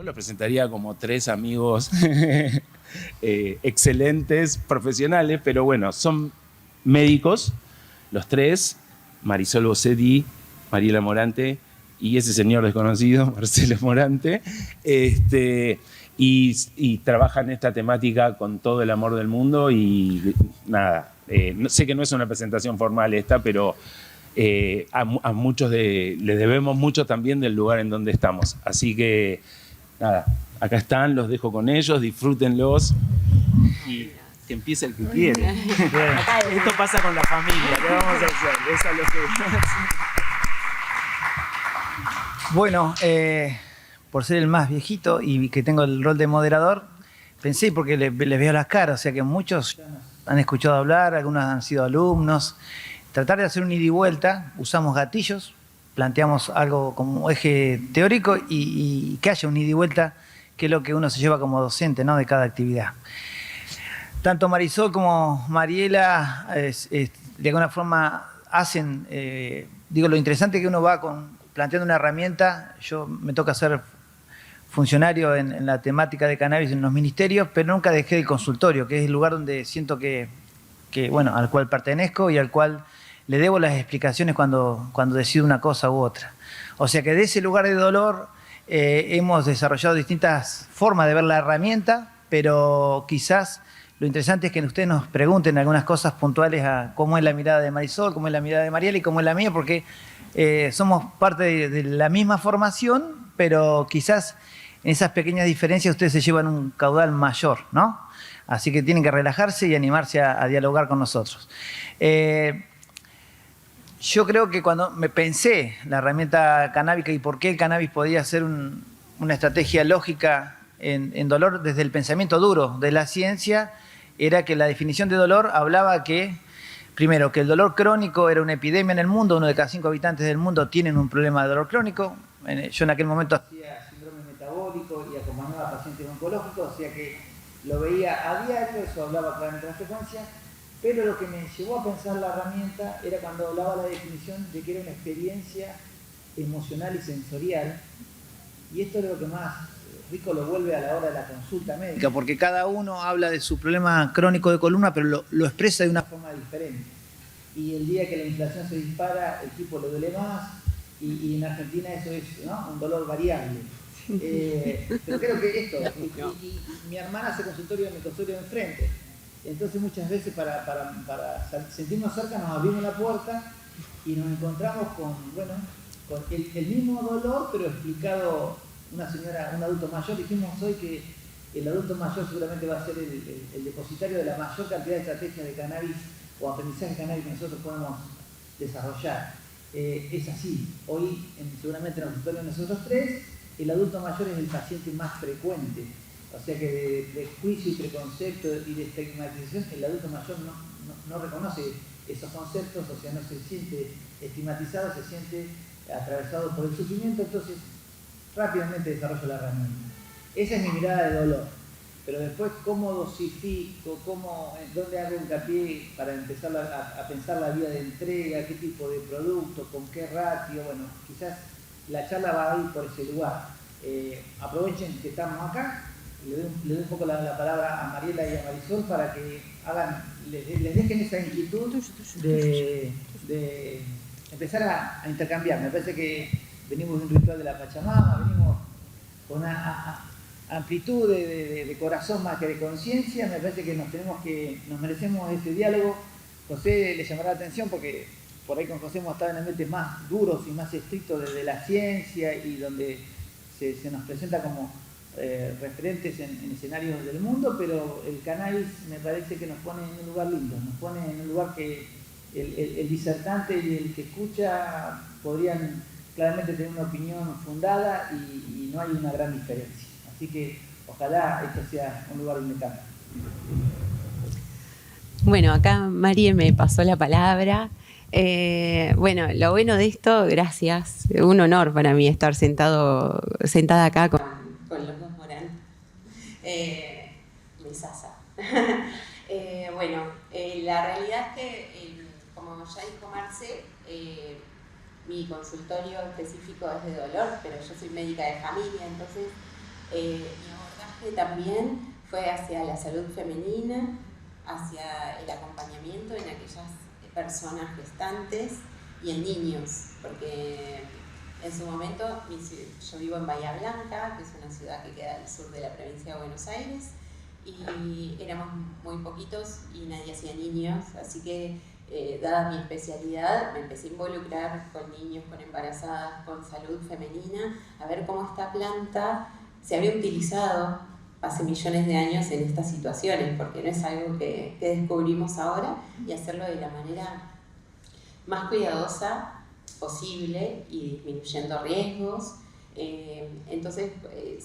los presentaría como tres amigos excelentes, profesionales, pero bueno, son médicos, los tres, Marisol Bossetti, Mariela Morante y ese señor desconocido, Marcelo Morante, y trabajan esta temática con todo el amor del mundo y nada, sé que no es una presentación formal esta, pero a muchos les debemos mucho también del lugar en donde estamos. Así que nada, acá están, los dejo con ellos, disfrútenlos y que empiece el que quiere. Esto pasa con la familia, ¿qué vamos a hacer? Eso es lo que... Bueno, por ser el más viejito y que tengo el rol de moderador, pensé, porque les veo las caras, o sea que muchos han escuchado hablar, algunos han sido alumnos. Tratar de hacer un ida y vuelta, usamos gatillos, planteamos algo como eje teórico y que haya un ida y vuelta, que es lo que uno se lleva como docente, ¿no?, de cada actividad. Tanto Marisol como Mariela, de alguna forma, hacen, lo interesante es que uno va planteando una herramienta. Yo me toca ser funcionario en la temática de cannabis en los ministerios, pero nunca dejé el consultorio, que es el lugar donde siento que al cual pertenezco y al cual le debo las explicaciones cuando decido una cosa u otra. O sea que de ese lugar de dolor hemos desarrollado distintas formas de ver la herramienta, pero quizás lo interesante es que ustedes nos pregunten algunas cosas puntuales a cómo es la mirada de Marisol, cómo es la mirada de Mariela y cómo es la mía, porque somos parte de la misma formación, pero quizás en esas pequeñas diferencias ustedes se llevan un caudal mayor, ¿no? Así que tienen que relajarse y animarse a dialogar con nosotros. Yo creo que cuando me pensé la herramienta canábica y por qué el cannabis podía ser una estrategia lógica en dolor desde el pensamiento duro de la ciencia, era que la definición de dolor hablaba que, primero, que el dolor crónico era una epidemia en el mundo. 1 de cada 5 habitantes del mundo tienen un problema de dolor crónico. Yo en aquel momento hacía síndrome metabólico y acompañaba a pacientes oncológicos, o sea que lo veía a diario, eso hablaba claramente de la frecuencia. Pero lo que me llevó a pensar la herramienta era cuando hablaba la definición de que era una experiencia emocional y sensorial, y esto es lo que más rico lo vuelve a la hora de la consulta médica, porque cada uno habla de su problema crónico de columna, pero lo expresa de una forma diferente. Y el día que la inflación se dispara, el tipo le duele más, y en Argentina eso es, ¿no?, un dolor variable. Pero creo que esto, y mi hermana hace consultorio en mi consultorio de enfrente. Entonces muchas veces para sentirnos cerca nos abrimos la puerta y nos encontramos con el mismo dolor, pero explicado. Una señora, un adulto mayor, dijimos hoy que el adulto mayor seguramente va a ser el depositario de la mayor cantidad de estrategias de cannabis o aprendizaje de cannabis que nosotros podemos desarrollar. Es así. Hoy, seguramente en el consultorio de nosotros tres, el adulto mayor es el paciente más frecuente. O sea que de juicio y preconcepto y de estigmatización, el adulto mayor no reconoce esos conceptos, o sea, no se siente estigmatizado, se siente atravesado por el sufrimiento, entonces rápidamente desarrollo la herramienta. Esa es mi mirada de dolor. Pero después, ¿cómo dosifico? ¿Dónde hago hincapié para empezar a pensar la vía de entrega? ¿Qué tipo de producto? ¿Con qué ratio? Bueno, quizás la charla va a ir por ese lugar. Aprovechen que estamos acá. Le doy un poco la palabra a Mariela y a Marisol para que les dejen esa inquietud de empezar a intercambiar. Me parece que venimos de un ritual de la Pachamama, venimos con una amplitud de corazón más que de conciencia. Me parece que nos merecemos este diálogo. José le llamará la atención porque por ahí con José hemos estado en ambientes más duros y más estrictos de la ciencia y donde se nos presenta como referentes en escenarios del mundo, pero el cannabis me parece que nos pone en un lugar lindo, nos pone en un lugar que el disertante y el que escucha podrían claramente tener una opinión fundada y no hay una gran diferencia. Así que ojalá esto sea un lugar donde cambie. Bueno, acá María me pasó la palabra. Bueno, lo bueno de esto, gracias, un honor para mí estar sentada acá con los dos Morán. Besaza. Bueno, la realidad es que, como ya dijo Marce, mi consultorio específico es de dolor, pero yo soy médica de familia, entonces Mi abordaje también fue hacia la salud femenina, hacia el acompañamiento en aquellas personas gestantes y en niños, porque en su momento yo vivo en Bahía Blanca, que es una ciudad que queda al sur de la provincia de Buenos Aires, y éramos muy poquitos y nadie hacía niños, así que dada mi especialidad me empecé a involucrar con niños, con embarazadas, con salud femenina, a ver cómo esta planta se había utilizado hace millones de años en estas situaciones, porque no es algo que descubrimos ahora, y hacerlo de la manera más cuidadosa posible y disminuyendo riesgos. Entonces,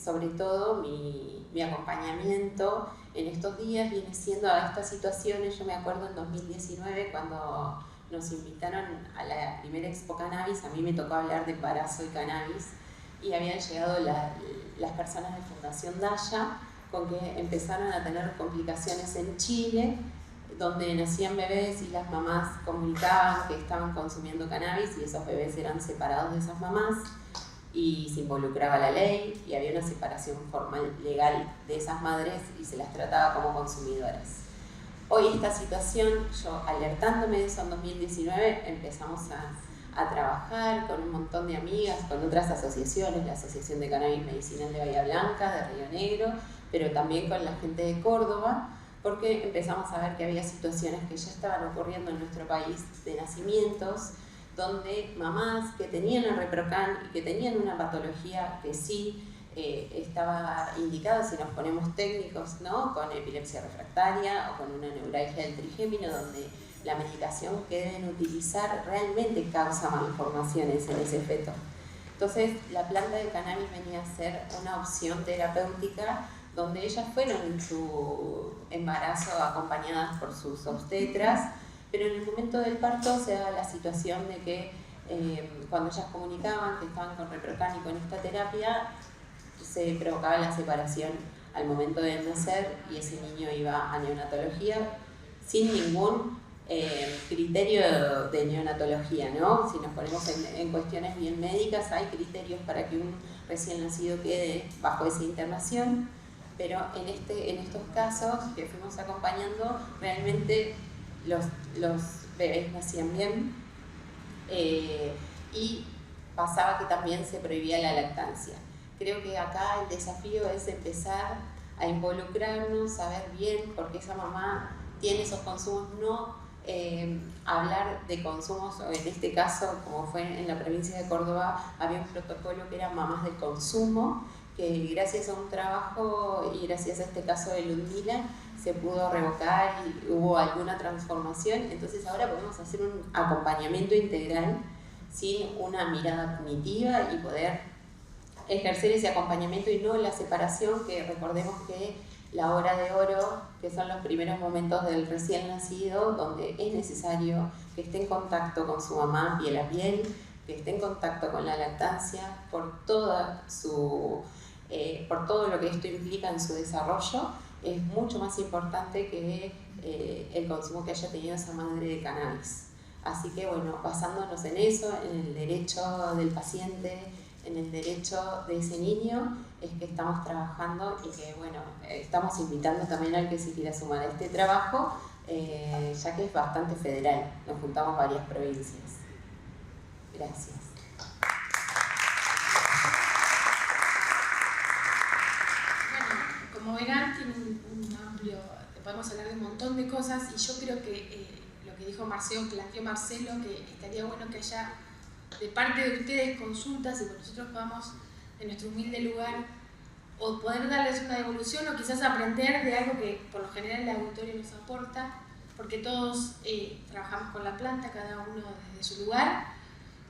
sobre todo, mi acompañamiento en estos días viene siendo a estas situaciones. Yo me acuerdo en 2019 cuando nos invitaron a la primera Expo Cannabis, a mí me tocó hablar de embarazo y cannabis, y habían llegado las personas de Fundación Daya con que empezaron a tener complicaciones en Chile, donde nacían bebés y las mamás comunicaban que estaban consumiendo cannabis y esos bebés eran separados de esas mamás y se involucraba la ley y había una separación formal legal de esas madres y se las trataba como consumidoras. Hoy esta situación, yo alertándome de eso en 2019, empezamos a trabajar con un montón de amigas, con otras asociaciones, la Asociación de Cannabis Medicinal de Bahía Blanca, de Río Negro, pero también con la gente de Córdoba, porque empezamos a ver que había situaciones que ya estaban ocurriendo en nuestro país de nacimientos, donde mamás que tenían el Reprocan y que tenían una patología que sí estaba indicada, si nos ponemos técnicos, ¿no?, con epilepsia refractaria o con una neuralgia del trigémino, donde la medicación que deben utilizar realmente causa malformaciones en ese feto. Entonces, la planta de cannabis venía a ser una opción terapéutica donde ellas fueron en su embarazo acompañadas por sus obstetras, pero en el momento del parto se daba la situación de que cuando ellas comunicaban que estaban con Reprocan y con esta terapia, se provocaba la separación al momento de nacer y ese niño iba a neonatología sin ningún criterio de neonatología, ¿no? Si nos ponemos en cuestiones bien médicas, hay criterios para que un recién nacido quede bajo esa internación, pero en estos casos que fuimos acompañando, realmente los bebés nacían bien y pasaba que también se prohibía la lactancia. Creo que acá el desafío es empezar a involucrarnos, saber bien por qué esa mamá tiene esos consumos, no hablar de consumos, o en este caso, como fue en la provincia de Córdoba, había un protocolo que era mamás de consumo, que gracias a un trabajo y gracias a este caso de Ludmila se pudo revocar y hubo alguna transformación. Entonces ahora podemos hacer un acompañamiento integral sin una mirada punitiva y poder ejercer ese acompañamiento y no la separación, que recordemos que la hora de oro, que son los primeros momentos del recién nacido, donde es necesario que esté en contacto con su mamá piel a piel, que esté en contacto con la lactancia, por todo lo que esto implica en su desarrollo, es mucho más importante que el consumo que haya tenido esa madre de cannabis. Así que bueno, basándonos en eso, en el derecho del paciente, en el derecho de ese niño, es que estamos trabajando y que bueno, estamos invitando también al que se quiera sumar a este trabajo, ya que es bastante federal, nos juntamos varias provincias. Gracias. Bueno, como verán, tiene un amplio, podemos hablar de un montón de cosas y yo creo que lo que dijo Marcelo, planteó Marcelo, que estaría bueno que haya de parte de ustedes consultas y que nosotros podamos, en nuestro humilde lugar, o poder darles una devolución o quizás aprender de algo que por lo general el auditorio nos aporta, porque todos trabajamos con la planta, cada uno desde su lugar,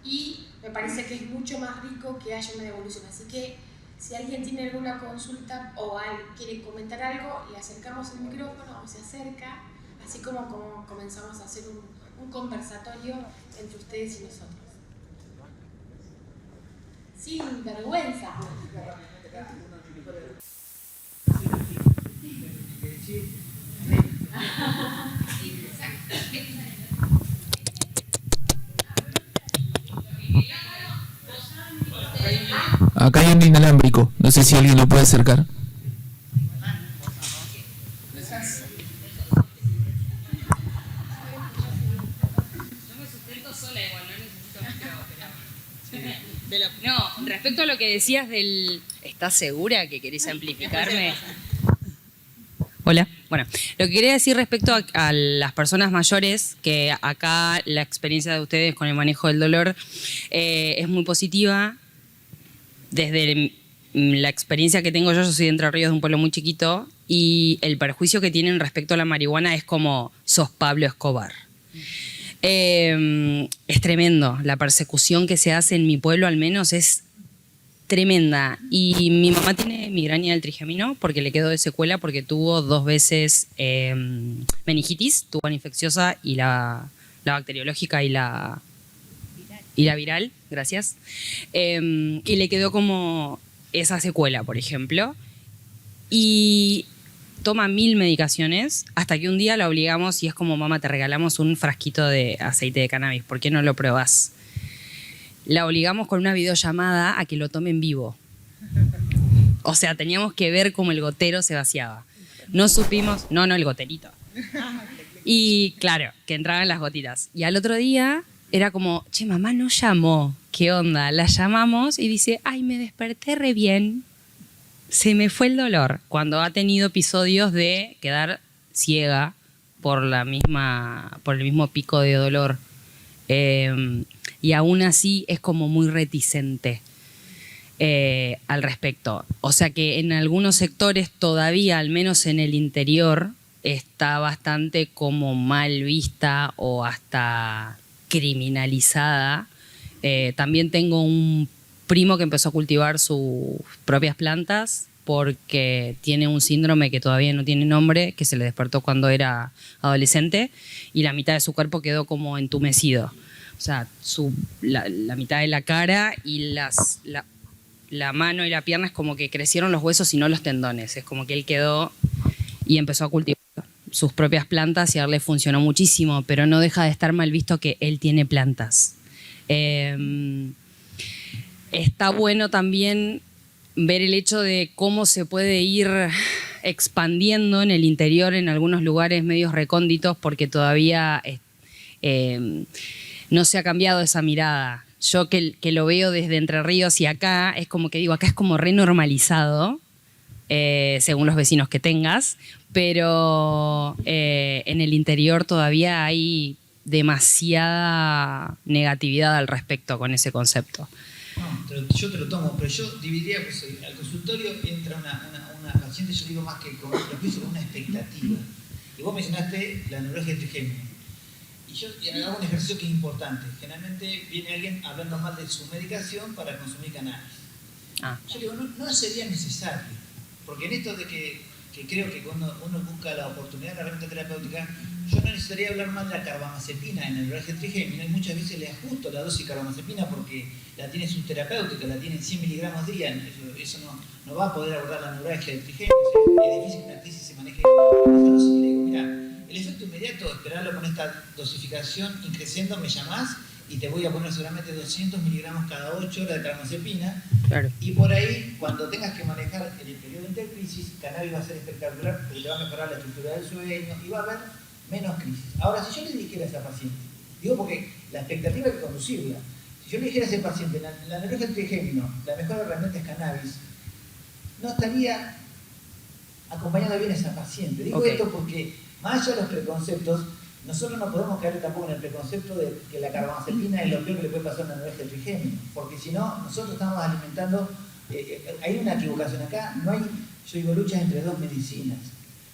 y me parece que es mucho más rico que haya una devolución. Así que si alguien tiene alguna consulta o quiere comentar algo, le acercamos el micrófono o se acerca, así como comenzamos a hacer un conversatorio entre ustedes y nosotros. Sin vergüenza. Acá hay un inalámbrico, no sé si alguien lo puede acercar. No, respecto a lo que decías del... ¿Estás segura que querés amplificarme? Hola. Bueno, lo que quería decir respecto a las personas mayores, que acá la experiencia de ustedes con el manejo del dolor es muy positiva. Desde la experiencia que tengo yo soy de Entre Ríos, de un pueblo muy chiquito, y el perjuicio que tienen respecto a la marihuana es como sos Pablo Escobar. Es tremendo. La persecución que se hace en mi pueblo al menos es tremenda. Y mi mamá tiene migraña del trigemino porque le quedó de secuela porque tuvo 2 veces meningitis, tuvo la infecciosa y la bacteriológica y la viral, gracias. Y le quedó como esa secuela, por ejemplo. Y toma 1000 medicaciones hasta que un día la obligamos y es como, mamá, te regalamos un frasquito de aceite de cannabis, ¿por qué no lo probás? La obligamos con una videollamada a que lo tome en vivo. O sea, teníamos que ver cómo el gotero se vaciaba. No supimos, no, el goterito. Y claro, que entraban las gotitas. Y al otro día era como, che, mamá no llamó, ¿qué onda? La llamamos y dice, ay, me desperté re bien. Se me fue el dolor, cuando ha tenido episodios de quedar ciega por el mismo pico de dolor. Y aún así es como muy reticente al respecto. O sea que en algunos sectores todavía, al menos en el interior, está bastante como mal vista o hasta criminalizada. También tengo un primo que empezó a cultivar sus propias plantas porque tiene un síndrome que todavía no tiene nombre, que se le despertó cuando era adolescente y la mitad de su cuerpo quedó como entumecido. O sea, la mitad de la cara y la mano y la pierna es como que crecieron los huesos y no los tendones. Es como que él quedó y empezó a cultivar sus propias plantas y a él le funcionó muchísimo, pero no deja de estar mal visto que él tiene plantas. Está bueno también ver el hecho de cómo se puede ir expandiendo en el interior, en algunos lugares medios recónditos, porque todavía no se ha cambiado esa mirada. Yo que lo veo desde Entre Ríos y acá, es como que digo, acá es como renormalizado, según los vecinos que tengas, pero en el interior todavía hay demasiada negatividad al respecto con ese concepto. No, yo te lo tomo, pero yo dividiría, pues, al consultorio entra una paciente, yo digo más que con un prejuicio, con una expectativa. Y vos mencionaste la neuralgia trigémina. Y yo hago un ejercicio que es importante. Generalmente viene alguien hablando mal de su medicación para consumir cannabis. Yo digo, no sería necesario, porque en esto de que creo que cuando uno busca la oportunidad de la herramienta terapéutica, yo no necesitaría hablar mal de la carbamazepina en el neuralgia trigémina, y muchas veces le ajusto la dosis de carbamazepina porque la tiene subterapéutica, la tiene en 100 miligramos día, eso no va a poder abordar la neuralgia del trigémino, o sea, es difícil que una crisis se maneje con esta dosis. Y le digo, mira, el efecto inmediato, esperarlo con esta dosificación increciendo, me llamás y te voy a poner seguramente 200 miligramos cada 8 horas de carbamazepina. Claro. Y por ahí, cuando tengas que manejar el periodo de intercrisis, cannabis va a ser espectacular, porque te va a mejorar la estructura del sueño y va a haber menos crisis. Ahora, si yo le dijera a esa paciente, digo porque la expectativa hay que conducirla, si yo le dijera a ese paciente, la neuralgia del trigémino, la mejor herramienta es cannabis, no estaría acompañando bien a esa paciente. Digo esto porque, más allá de los preconceptos, nosotros no podemos caer tampoco en el preconcepto de que la carbamazepina es lo peor que le puede pasar a una neuralgia del trigémino, porque si no, nosotros estamos alimentando, hay una equivocación acá, no hay, yo digo, luchas entre dos medicinas.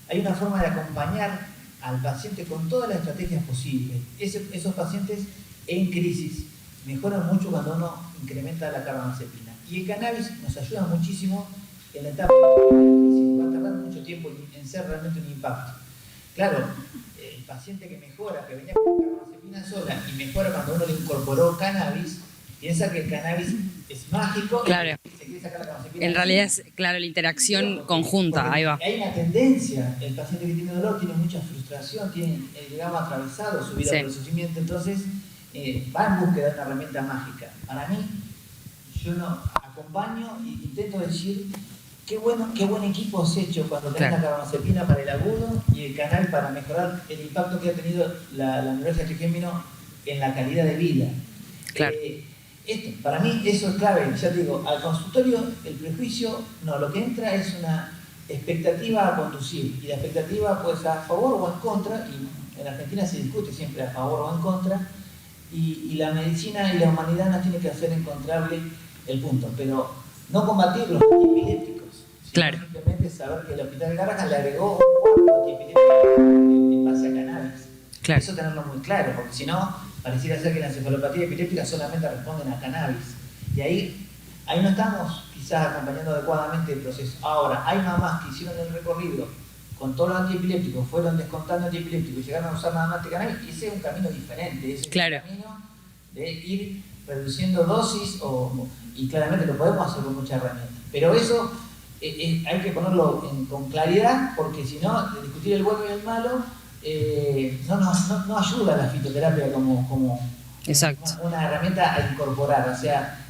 Hay una forma de acompañar al paciente con todas las estrategias posibles. Esos pacientes en crisis mejoran mucho cuando uno incrementa la carbamazepina. Y el cannabis nos ayuda muchísimo en la etapa de crisis, va a tardar mucho tiempo en ser realmente un impacto. Claro, el paciente que mejora, que venía con carbamazepina sola y mejora cuando uno le incorporó cannabis, piensa que el cannabis es mágico. Claro. Y se quiere sacar la carbamazepina. En realidad es, claro, la interacción conjunta, ahí va. Hay una tendencia, el paciente que tiene dolor tiene mucha frustración, tiene, digamos, atravesado su vida por el sufrimiento, entonces va en búsqueda de una herramienta mágica. Para mí, yo no acompaño e intento decir qué buen equipo has hecho cuando tenés la carbamazepina para el agudo y el cannabis para mejorar el impacto que ha tenido la neurosis del trigémino en la calidad de vida. Claro. Para mí eso es clave. Ya te digo, al consultorio el prejuicio, no, lo que entra es una expectativa a conducir, y la expectativa puede ser a favor o en contra, y en Argentina se discute siempre a favor o en contra, y la medicina y la humanidad nos tiene que hacer encontrarle el punto, pero no combatir los antiepilépticos, sino simplemente saber que el Hospital de Garrahan le agregó un antiepiléptico en base a cannabis. Claro. Eso tenerlo muy claro, porque si no, pareciera ser que la encefalopatía epiléptica solamente responden a cannabis. Y ahí no estamos quizás acompañando adecuadamente el proceso. Ahora, hay mamás que hicieron el recorrido con todos los antiepilépticos, fueron descontando antiepilépticos y llegaron a usar nada más de cannabis, y ese es un camino diferente. Ese es un camino de ir reduciendo dosis, y claramente lo podemos hacer con muchas herramientas. Pero eso hay que ponerlo con claridad, porque si no, discutir el bueno y el malo no ayuda a la fitoterapia como una herramienta a incorporar. O sea,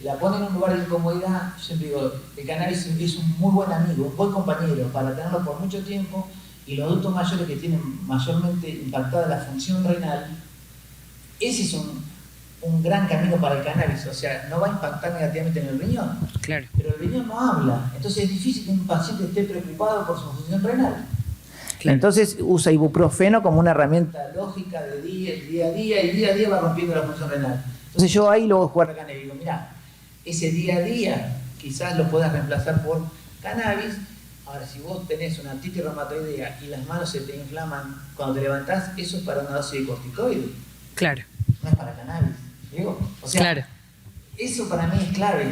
la pone en un lugar de incomodidad. Yo siempre digo, el cannabis es un muy buen amigo, un buen compañero para tenerlo por mucho tiempo, y los adultos mayores que tienen mayormente impactada la función renal, ese es un gran camino para el cannabis. O sea, no va a impactar negativamente en el riñón, pero el riñón no habla, entonces es difícil que un paciente esté preocupado por su función renal. Entonces usa ibuprofeno como una herramienta lógica de día a día, y día a día va rompiendo la función renal. Entonces yo ahí lo voy a jugar a cannabis y digo, mirá, ese día a día quizás lo puedas reemplazar por cannabis. Ahora, si vos tenés una artritis reumatoidea y las manos se te inflaman cuando te levantás, eso es para una dosis de corticoide. Claro. No es para cannabis. Digo, o sea, eso para mí es clave.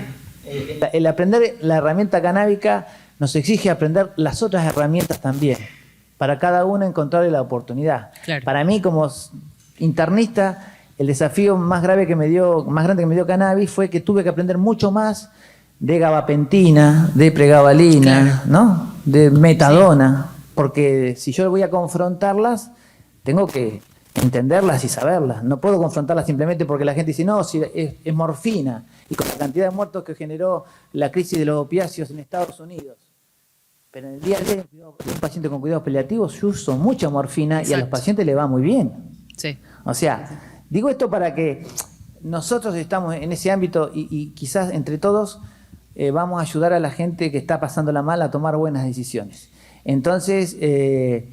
El aprender la herramienta canábica nos exige aprender las otras herramientas también. Para cada uno encontrarle la oportunidad. Para mí, como internista, el desafío más grande que me dio cannabis fue que tuve que aprender mucho más de gabapentina, de pregabalina, ¿no? De metadona, porque si yo voy a confrontarlas, tengo que entenderlas y saberlas. No puedo confrontarlas simplemente porque la gente dice, no, si es morfina, y con la cantidad de muertos que generó la crisis de los opiáceos en Estados Unidos. Pero en el día a día, un paciente con cuidados paliativos, yo uso mucha morfina y a los pacientes le va muy bien. O sea, digo esto para que nosotros estamos en ese ámbito y quizás entre todos vamos a ayudar a la gente que está pasándola mal a tomar buenas decisiones. Entonces, el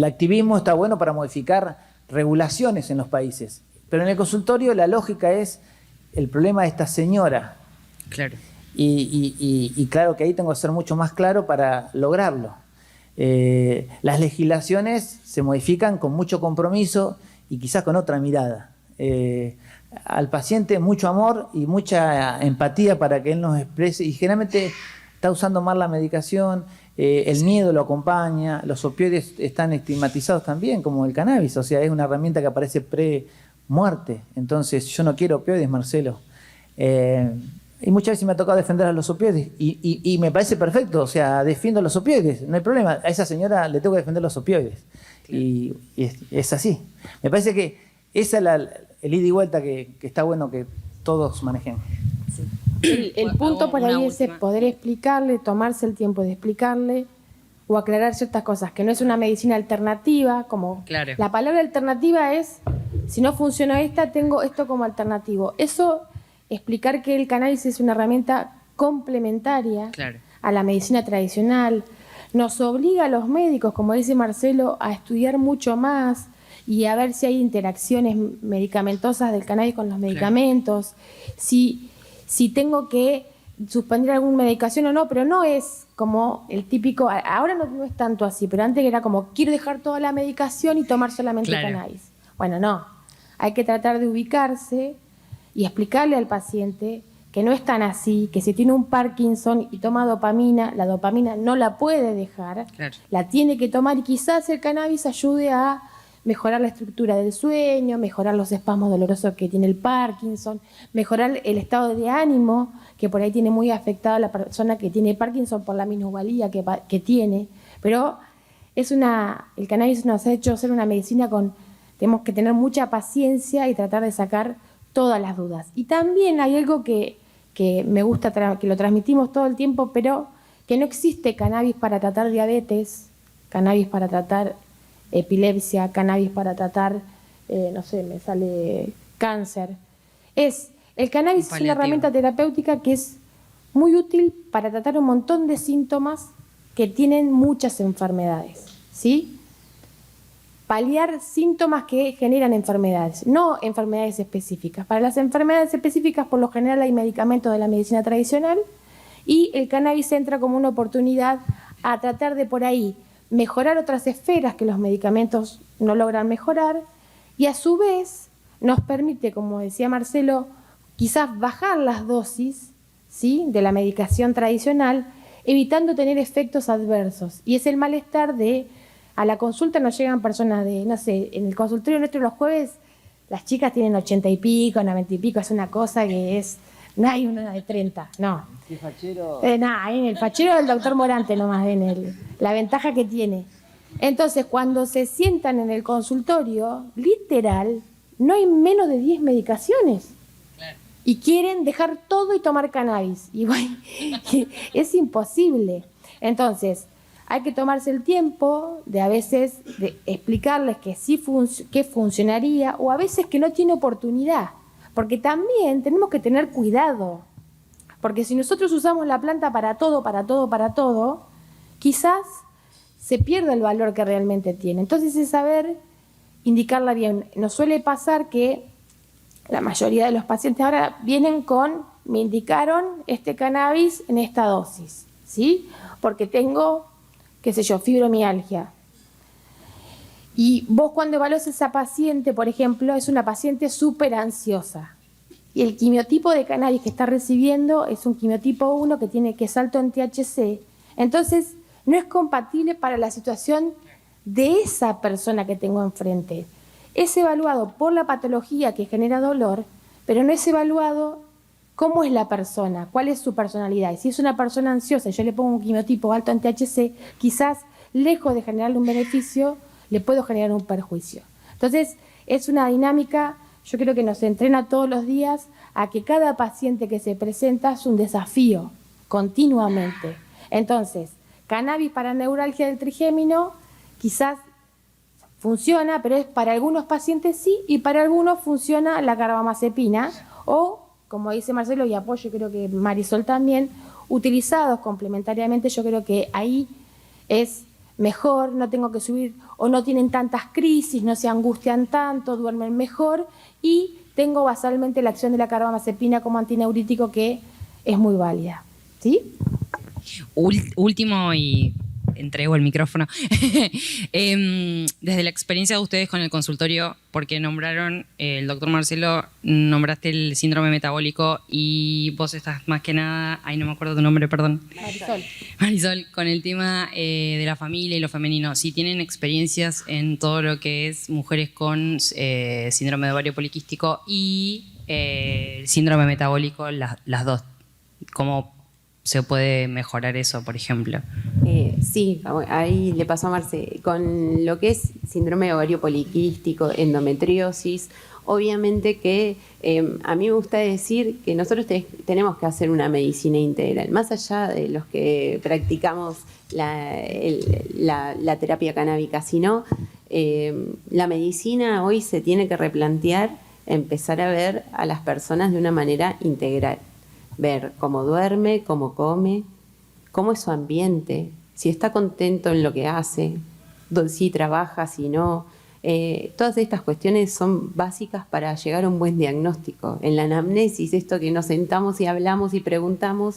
activismo está bueno para modificar regulaciones en los países, pero en el consultorio la lógica es el problema de esta señora. Y claro que ahí tengo que ser mucho más claro para lograrlo. Las legislaciones se modifican con mucho compromiso y quizás con otra mirada. Al paciente mucho amor y mucha empatía para que él nos exprese, y generalmente está usando mal la medicación, el miedo lo acompaña, los opioides están estigmatizados también como el cannabis, o sea, es una herramienta que aparece pre-muerte. Entonces yo no quiero opioides, Marcelo. Y muchas veces me ha tocado defender a los opioides y me parece perfecto, o sea, defiendo los opioides, no hay problema. A esa señora le tengo que defender los opioides. Y es así. Me parece que esa es el ida y vuelta que está bueno que todos manejen. El punto por ahí es poder explicarle, tomarse el tiempo de explicarle o aclarar ciertas cosas, que no es una medicina alternativa, como la palabra alternativa es, si no funciona esta, tengo esto como alternativo. Eso, explicar que el cannabis es una herramienta complementaria a la medicina tradicional, nos obliga a los médicos, como dice Marcelo, a estudiar mucho más y a ver si hay interacciones medicamentosas del cannabis con los medicamentos, si tengo que suspender alguna medicación o no, pero no es como el típico, ahora no es tanto así, pero antes era como, quiero dejar toda la medicación y tomar solamente cannabis. Bueno, no, hay que tratar de ubicarse y explicarle al paciente que no es tan así, que si tiene un Parkinson y toma dopamina, la dopamina no la puede dejar, la tiene que tomar, y quizás el cannabis ayude a mejorar la estructura del sueño, mejorar los espasmos dolorosos que tiene el Parkinson, mejorar el estado de ánimo que por ahí tiene muy afectado a la persona que tiene Parkinson por la minusvalía que tiene. Pero el cannabis nos ha hecho ser una medicina tenemos que tener mucha paciencia y tratar de sacar todas las dudas. Y también hay algo que me gusta, que lo transmitimos todo el tiempo, pero que no existe cannabis para tratar diabetes, cannabis para tratar epilepsia, cannabis para tratar, no sé, me sale cáncer. El cannabis es una herramienta terapéutica que es muy útil para tratar un montón de síntomas que tienen muchas enfermedades, ¿sí? Paliar síntomas que generan enfermedades, no enfermedades específicas. Para las enfermedades específicas, por lo general, hay medicamentos de la medicina tradicional y el cannabis entra como una oportunidad a tratar de por ahí mejorar otras esferas que los medicamentos no logran mejorar y a su vez nos permite, como decía Marcelo, quizás bajar las dosis, ¿sí?, de la medicación tradicional, evitando tener efectos adversos. Y es el malestar de... A la consulta nos llegan personas de, no sé, en el consultorio nuestro los jueves, las chicas tienen 80 y pico, 90 y pico, es una cosa que es... No hay una de 30, no. ¿Qué fachero? Nada, en el fachero del doctor Morante nomás, la ventaja que tiene. Entonces, cuando se sientan en el consultorio, literal, no hay menos de 10 medicaciones. Claro. Y quieren dejar todo y tomar cannabis. Y bueno, es imposible. Entonces, hay que tomarse el tiempo de a veces de explicarles que sí que funcionaría o a veces que no tiene oportunidad. Porque también tenemos que tener cuidado. Porque si nosotros usamos la planta para todo, quizás se pierde el valor que realmente tiene. Entonces es saber indicarla bien. Nos suele pasar que la mayoría de los pacientes ahora vienen con, me indicaron este cannabis en esta dosis, ¿sí? Porque tengo, qué sé yo, fibromialgia. Y vos cuando evaluás a esa paciente, por ejemplo, es una paciente súper ansiosa. Y el quimiotipo de cannabis que está recibiendo es un quimiotipo 1 que es alto en THC. Entonces, no es compatible para la situación de esa persona que tengo enfrente. Es evaluado por la patología que genera dolor, pero no es evaluado cómo es la persona, cuál es su personalidad. Y si es una persona ansiosa y yo le pongo un quimiotipo alto en THC, quizás, lejos de generarle un beneficio, le puedo generar un perjuicio. Entonces, es una dinámica, yo creo que nos entrena todos los días a que cada paciente que se presenta es un desafío continuamente. Entonces, cannabis para neuralgia del trigémino quizás funciona, pero es para algunos pacientes sí, y para algunos funciona la carbamazepina, o, como dice Marcelo, y apoyo, creo que Marisol también, utilizados complementariamente, yo creo que ahí es mejor, no tengo que subir, o no tienen tantas crisis, no se angustian tanto, duermen mejor, y tengo basalmente la acción de la carbamazepina como antineurítico que es muy válida. ¿Sí? Último, y entrego el micrófono. Desde la experiencia de ustedes con el consultorio, porque nombraron, el doctor Marcelo, nombraste el síndrome metabólico y vos estás más que nada, no me acuerdo tu nombre, perdón. Marisol, con el tema de la familia y lo femenino. Si tienen experiencias en todo lo que es mujeres con síndrome de ovario poliquístico y síndrome metabólico, las dos, ¿cómo se puede mejorar eso, por ejemplo? Sí, ahí le pasó a Marce. Con lo que es síndrome de ovario poliquístico, endometriosis, obviamente que a mí me gusta decir que nosotros tenemos que hacer una medicina integral. Más allá de los que practicamos la terapia canábica, sino la medicina hoy se tiene que replantear, empezar a ver a las personas de una manera integral. Ver cómo duerme, cómo come, cómo es su ambiente, si está contento en lo que hace, si trabaja, si no. Todas estas cuestiones son básicas para llegar a un buen diagnóstico. En la anamnesis, esto que nos sentamos y hablamos y preguntamos,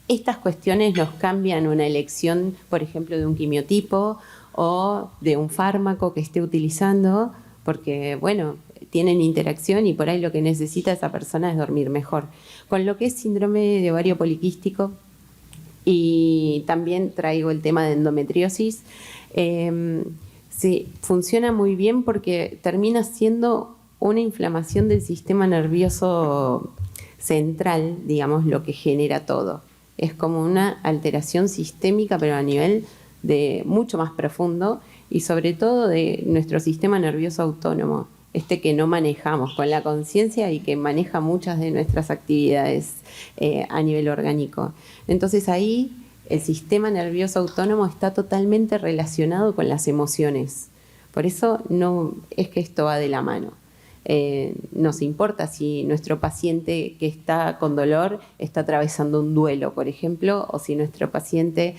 estas cuestiones nos cambian una elección, por ejemplo, de un quimiotipo o de un fármaco que esté utilizando, porque, bueno, tienen interacción y por ahí lo que necesita esa persona es dormir mejor. Con lo que es síndrome de ovario poliquístico, y también traigo el tema de endometriosis, sí, funciona muy bien porque termina siendo una inflamación del sistema nervioso central, digamos, lo que genera todo. Es como una alteración sistémica, pero a nivel de mucho más profundo y sobre todo de nuestro sistema nervioso autónomo. que no manejamos con la conciencia y que maneja muchas de nuestras actividades a nivel orgánico. Entonces ahí el sistema nervioso autónomo está totalmente relacionado con las emociones. Por eso no es que esto va de la mano. Nos importa si nuestro paciente que está con dolor está atravesando un duelo, por ejemplo, o si nuestro paciente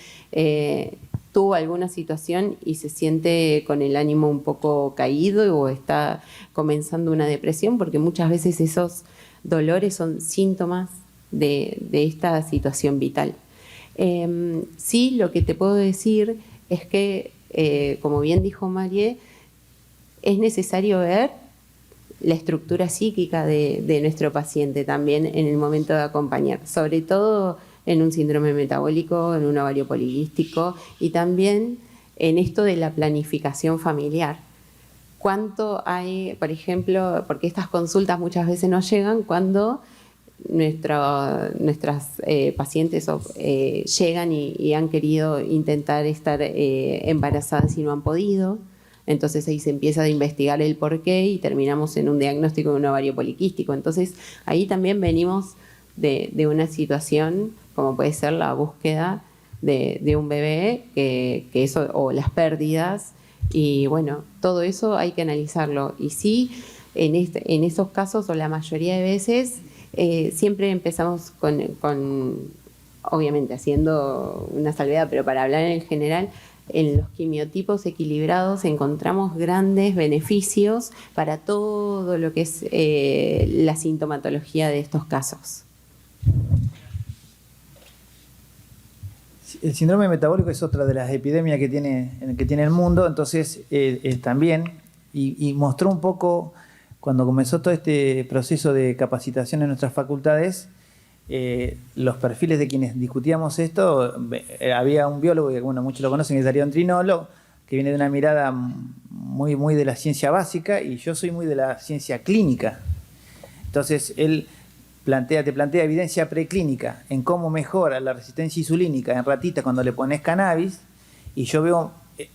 tuvo alguna situación y se siente con el ánimo un poco caído o está comenzando una depresión, porque muchas veces esos dolores son síntomas de esta situación vital. Sí, lo que te puedo decir es que, como bien dijo Marie, es necesario ver la estructura psíquica de nuestro paciente también en el momento de acompañar, sobre todo en un síndrome metabólico, en un ovario poliquístico y también en esto de la planificación familiar. ¿Cuánto hay, por ejemplo, porque estas consultas muchas veces nos llegan cuando nuestras pacientes llegan y han querido intentar estar embarazadas y no han podido? Entonces ahí se empieza a investigar el porqué y terminamos en un diagnóstico de un ovario poliquístico. Entonces ahí también venimos de una situación como puede ser la búsqueda de un bebé, que eso, o las pérdidas, y bueno, todo eso hay que analizarlo. Y sí, en esos casos, o la mayoría de veces, siempre empezamos con, obviamente haciendo una salvedad, pero para hablar en general, en los quimiotipos equilibrados encontramos grandes beneficios para todo lo que es la sintomatología de estos casos. El síndrome metabólico es otra de las epidemias que tiene el mundo, entonces también, y mostró un poco, cuando comenzó todo este proceso de capacitación en nuestras facultades, los perfiles de quienes discutíamos esto. Había un biólogo, que bueno, muchos lo conocen, que es Darío Trinolo, que viene de una mirada muy de la ciencia básica, y yo soy muy de la ciencia clínica. Entonces, él te plantea evidencia preclínica en cómo mejora la resistencia insulínica en ratitas cuando le pones cannabis, y yo veo,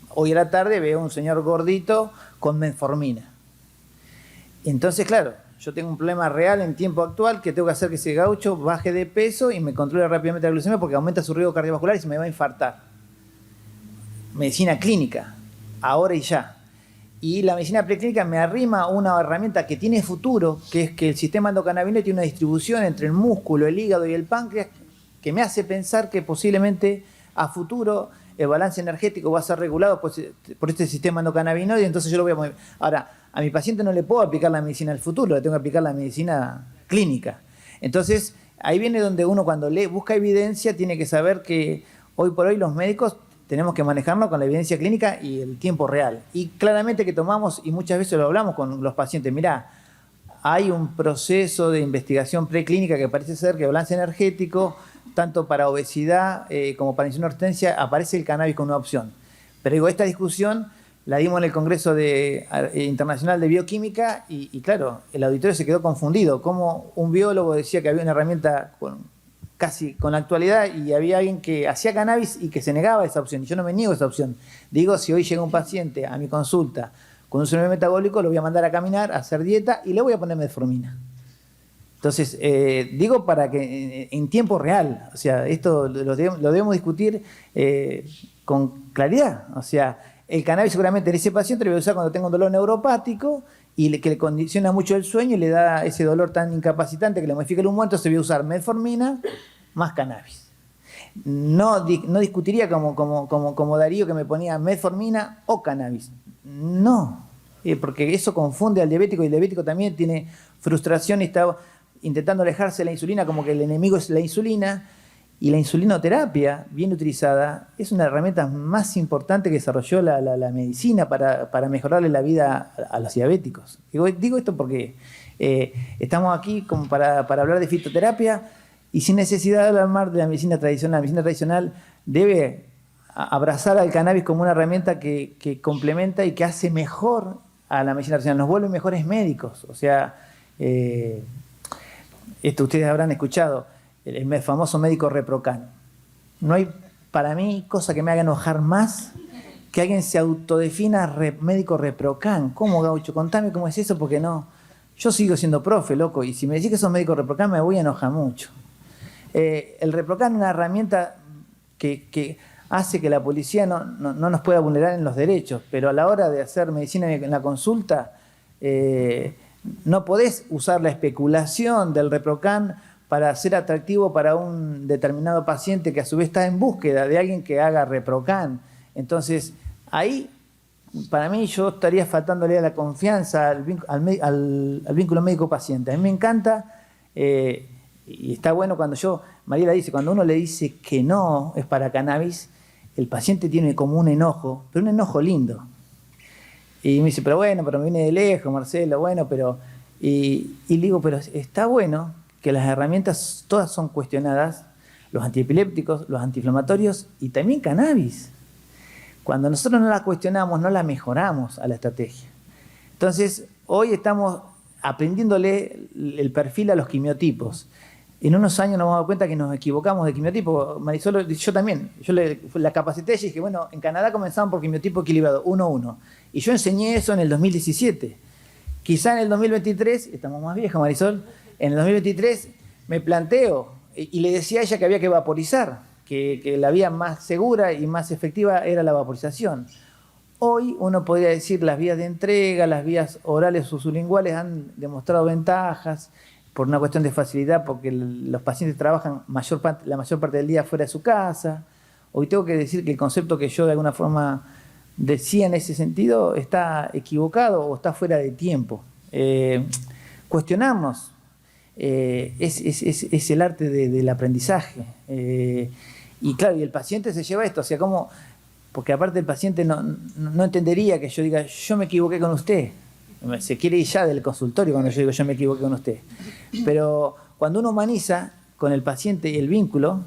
hoy a la tarde veo un señor gordito con metformina. Entonces, claro, yo tengo un problema real en tiempo actual, que tengo que hacer que ese gaucho baje de peso y me controle rápidamente la glucemia, porque aumenta su riesgo cardiovascular y se me va a infartar. Medicina clínica, ahora y ya. Y la medicina preclínica me arrima una herramienta que tiene futuro, que es que el sistema endocannabinoide tiene una distribución entre el músculo, el hígado y el páncreas, que me hace pensar que posiblemente a futuro el balance energético va a ser regulado por este sistema endocannabinoide, entonces yo lo voy a mover. Ahora, a mi paciente no le puedo aplicar la medicina del futuro, le tengo que aplicar la medicina clínica. Entonces, ahí viene donde uno, cuando busca evidencia, tiene que saber que hoy por hoy los médicos tenemos que manejarnos con la evidencia clínica y el tiempo real. Y claramente que tomamos, y muchas veces lo hablamos con los pacientes, mirá, hay un proceso de investigación preclínica que parece ser que el balance energético, tanto para obesidad como para insulina resistencia, aparece el cannabis como una opción. Pero digo, esta discusión la dimos en el Congreso Internacional de Bioquímica y claro, el auditorio se quedó confundido. Como un biólogo decía que había una herramienta casi con la actualidad, y había alguien que hacía cannabis y que se negaba a esa opción. Y yo no me niego a esa opción. Digo, si hoy llega un paciente a mi consulta con un síndrome metabólico, lo voy a mandar a caminar, a hacer dieta y le voy a poner metformina. Entonces, digo para que en tiempo real, o sea, esto lo debemos discutir con claridad. O sea, el cannabis seguramente en ese paciente lo voy a usar cuando tenga un dolor neuropático y que le condiciona mucho el sueño y le da ese dolor tan incapacitante que le modifica el humor, entonces voy a usar metformina más cannabis. No discutiría como Darío, que me ponía metformina o cannabis. No, porque eso confunde al diabético, y el diabético también tiene frustración y está intentando alejarse de la insulina, como que el enemigo es la insulina. Y la insulinoterapia, bien utilizada, es una herramienta más importante que desarrolló la medicina para mejorarle la vida a los diabéticos. Digo esto porque estamos aquí como para hablar de fitoterapia, y sin necesidad de hablar de la medicina tradicional. La medicina tradicional debe abrazar al cannabis como una herramienta que complementa y que hace mejor a la medicina tradicional, nos vuelve mejores médicos. O sea, esto ustedes habrán escuchado, el famoso médico Reprocan. No hay, para mí, cosa que me haga enojar más que alguien se autodefina médico ReproCan. ¿Cómo, Gaucho? Contame cómo es eso, porque no. Yo sigo siendo profe, loco, y si me decís que sos médico ReproCan me voy a enojar mucho. El ReproCan es una herramienta que hace que la policía no nos pueda vulnerar en los derechos, pero a la hora de hacer medicina en la consulta, no podés usar la especulación del ReproCan para ser atractivo para un determinado paciente que a su vez está en búsqueda de alguien que haga ReproCan. Entonces, ahí, para mí, yo estaría faltándole a la confianza al vínculo médico-paciente. A mí me encanta, y está bueno cuando Mariela dice, cuando uno le dice que no es para cannabis, el paciente tiene como un enojo, pero un enojo lindo. Y me dice, pero bueno, pero me viene de lejos, Marcelo, bueno, pero... Y le digo, pero está bueno que las herramientas todas son cuestionadas, los antiepilépticos, los antiinflamatorios y también cannabis. Cuando nosotros no la cuestionamos, no la mejoramos a la estrategia. Entonces, hoy estamos aprendiéndole el perfil a los quimiotipos. En unos años nos vamos a dar cuenta que nos equivocamos de quimiotipo. Marisol, yo también. Yo la capacité y dije, bueno, en Canadá comenzaban por quimiotipo equilibrado, 1-1. Y yo enseñé eso en el 2017. Quizá en el 2023, estamos más viejos, Marisol, en el 2023 me planteo y le decía a ella que había que vaporizar, que la vía más segura y más efectiva era la vaporización. Hoy uno podría decir las vías de entrega, las vías orales o sublinguales han demostrado ventajas por una cuestión de facilidad, porque los pacientes trabajan la mayor parte del día fuera de su casa. Hoy tengo que decir que el concepto que yo de alguna forma decía en ese sentido está equivocado o está fuera de tiempo. Cuestionarnos es el arte del aprendizaje. Y claro, y el paciente se lleva esto, o sea, como, porque aparte el paciente no entendería que yo diga, yo me equivoqué con usted. Se quiere ir ya del consultorio cuando yo digo, yo me equivoqué con usted. Pero cuando uno humaniza con el paciente y el vínculo,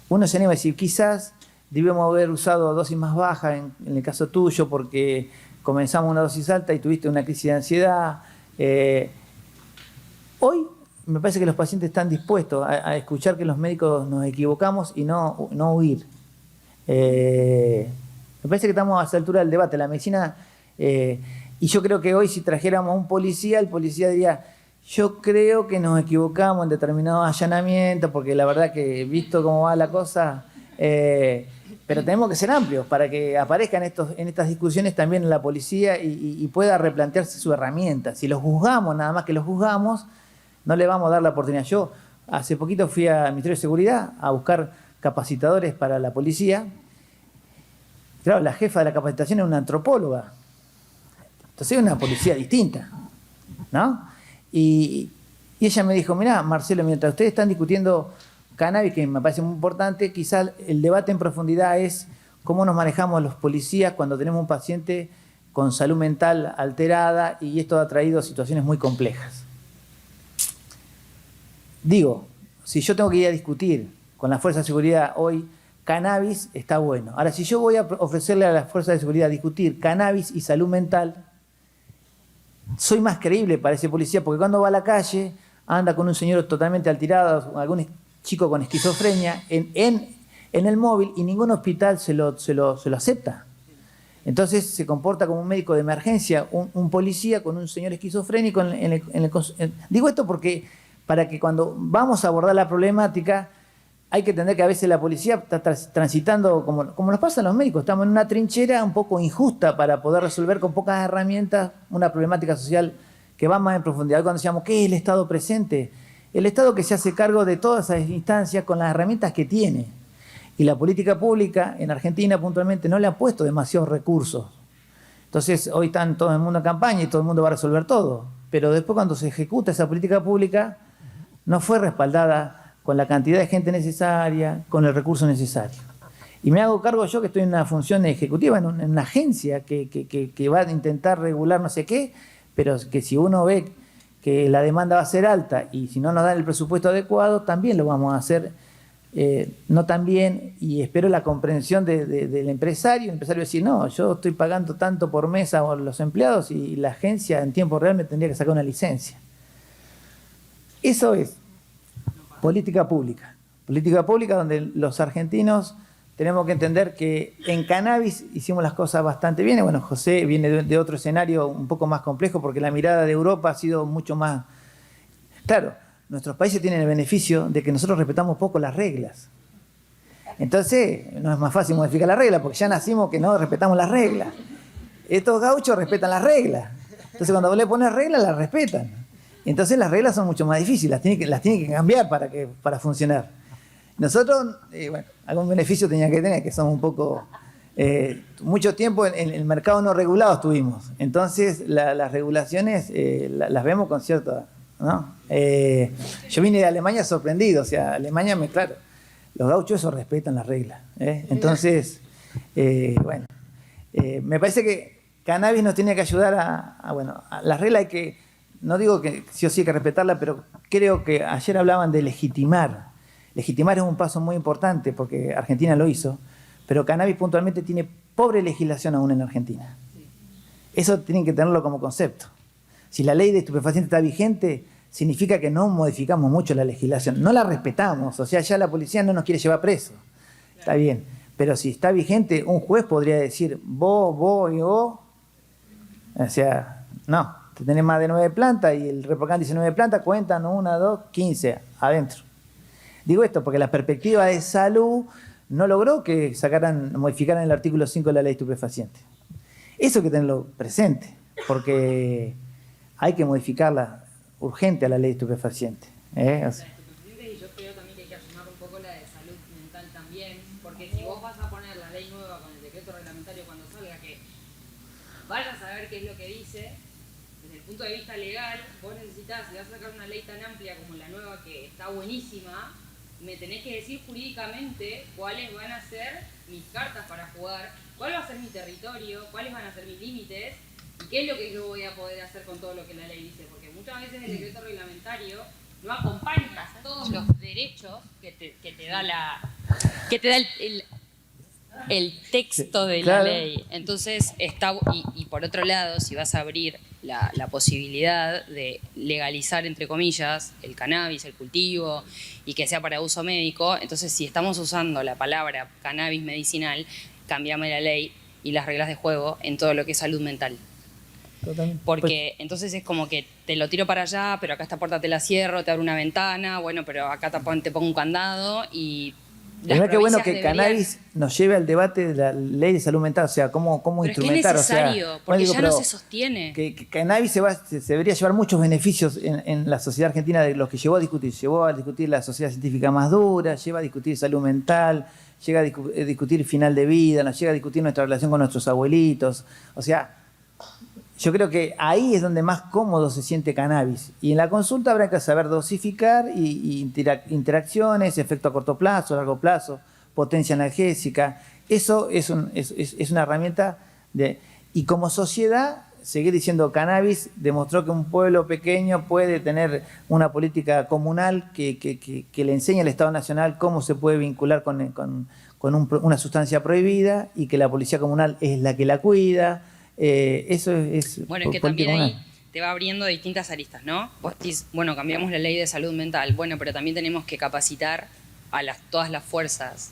uno se anima a decir, quizás debíamos haber usado dosis más bajas en el caso tuyo porque comenzamos una dosis alta y tuviste una crisis de ansiedad. Hoy me parece que los pacientes están dispuestos a escuchar que los médicos nos equivocamos y no huir. Me parece que estamos a esa altura del debate. La medicina, y yo creo que hoy si trajéramos a un policía, el policía diría, yo creo que nos equivocamos en determinados allanamientos, porque la verdad que visto cómo va la cosa, pero tenemos que ser amplios para que aparezcan en estas discusiones también la policía y pueda replantearse su herramienta. Si los juzgamos, nada más que los juzgamos, no le vamos a dar la oportunidad. Yo hace poquito fui al Ministerio de Seguridad a buscar capacitadores para la policía. Claro, la jefa de la capacitación es una antropóloga. Entonces es una policía distinta, ¿no? Y ella me dijo, mirá, Marcelo, mientras ustedes están discutiendo cannabis, que me parece muy importante, quizás el debate en profundidad es cómo nos manejamos los policías cuando tenemos un paciente con salud mental alterada y esto ha traído situaciones muy complejas. Digo, si yo tengo que ir a discutir con las fuerzas de seguridad hoy, cannabis está bueno. Ahora, si yo voy a ofrecerle a las fuerzas de seguridad discutir cannabis y salud mental, soy más creíble para ese policía, porque cuando va a la calle anda con un señor totalmente alterado, algún chico con esquizofrenia en el móvil y ningún hospital se lo acepta. Entonces se comporta como un médico de emergencia, un policía con un señor esquizofrénico digo esto porque para que cuando vamos a abordar la problemática hay que entender que a veces la policía está transitando, como nos pasa a los médicos, estamos en una trinchera un poco injusta para poder resolver con pocas herramientas una problemática social que va más en profundidad. Cuando decíamos, ¿qué es el Estado presente? El Estado que se hace cargo de todas esas instancias con las herramientas que tiene. Y la política pública en Argentina puntualmente no le ha puesto demasiados recursos. Entonces hoy están todo el mundo en campaña y todo el mundo va a resolver todo. Pero después cuando se ejecuta esa política pública no fue respaldada con la cantidad de gente necesaria, con el recurso necesario. Y me hago cargo yo que estoy en una función ejecutiva, en una agencia que va a intentar regular no sé qué, pero que si uno ve que la demanda va a ser alta y si no nos dan el presupuesto adecuado, también lo vamos a hacer, no tan bien, y espero la comprensión del empresario. El empresario va a decir, no, yo estoy pagando tanto por mes a los empleados y la agencia en tiempo real me tendría que sacar una licencia. Eso es política pública. Política pública donde los argentinos tenemos que entender que en cannabis hicimos las cosas bastante bien. Bueno, José viene de otro escenario un poco más complejo porque la mirada de Europa ha sido mucho más... Claro, nuestros países tienen el beneficio de que nosotros respetamos poco las reglas. Entonces, no es más fácil modificar las reglas porque ya nacimos que no respetamos las reglas. Estos gauchos respetan las reglas. Entonces, cuando vos le pones reglas, las respetan. Entonces, las reglas son mucho más difíciles, las tienen que cambiar para funcionar. Nosotros, bueno, algún beneficio tenía que tener, que somos un poco... mucho tiempo en el mercado no regulado estuvimos. Entonces, las regulaciones las vemos con cierta... ¿no? Yo vine de Alemania sorprendido. O sea, Alemania, claro, los gauchos eso respetan las reglas. Entonces, bueno, me parece que cannabis nos tiene que ayudar a las reglas hay que... No digo que sí o sí hay que respetarla, pero creo que ayer hablaban de legitimar. Legitimar es un paso muy importante porque Argentina lo hizo, pero cannabis puntualmente tiene pobre legislación aún en Argentina. Eso tienen que tenerlo como concepto. Si la ley de estupefacientes está vigente, significa que no modificamos mucho la legislación, no la respetamos, o sea, ya la policía no nos quiere llevar preso. Está bien, pero si está vigente, un juez podría decir, vos y vos, o sea, no, te tenés más de 9 plantas y el replicante dice 9 plantas, cuentan 1, 2, 15, adentro. Digo esto porque la perspectiva de salud no logró que modificaran el artículo 5 de la ley de estupefacientes. Eso hay que tenerlo presente, porque hay que modificarla urgente a la ley de estupefacientes. Y yo creo también que hay que sumar un poco la de salud mental también, porque si vos vas a poner la ley nueva con el decreto reglamentario cuando salga, que vayas a ver qué es lo que dice, desde el punto de vista legal, vos necesitas, si vas a sacar una ley tan amplia como la nueva que está buenísima, me tenés que decir jurídicamente cuáles van a ser mis cartas para jugar, cuál va a ser mi territorio, cuáles van a ser mis límites y qué es lo que yo voy a poder hacer con todo lo que la ley dice, porque muchas veces el decreto reglamentario no acompaña todos los derechos que te da el texto de la ley. Entonces, y por otro lado, si vas a abrir la posibilidad de legalizar, entre comillas, el cannabis, el cultivo, y que sea para uso médico, entonces si estamos usando la palabra cannabis medicinal, cambiame la ley y las reglas de juego en todo lo que es salud mental. Totalmente. Porque entonces es como que te lo tiro para allá, pero acá esta puerta te la cierro, te abro una ventana, bueno, pero acá te pongo un candado y... Qué bueno que cannabis nos lleve al debate de la ley de salud mental, o sea, cómo instrumentar. Es necesario, porque ya no se sostiene. Que cannabis se debería llevar muchos beneficios en la sociedad argentina de los que llevó a discutir. Llevó a discutir la sociedad científica más dura, lleva a discutir salud mental, llega a discutir final de vida, nos llega a discutir nuestra relación con nuestros abuelitos. O sea, yo creo que ahí es donde más cómodo se siente cannabis. Y en la consulta habrá que saber dosificar y interacciones, efecto a corto plazo, a largo plazo, potencia analgésica. Eso es una herramienta y como sociedad, seguir diciendo cannabis demostró que un pueblo pequeño puede tener una política comunal que le enseña al Estado Nacional cómo se puede vincular con una sustancia prohibida y que la policía comunal es la que la cuida. Eso es... Bueno, es que también ahí te va abriendo distintas aristas, ¿no? Vos decís, bueno, cambiamos la ley de salud mental, bueno, pero también tenemos que capacitar a todas las fuerzas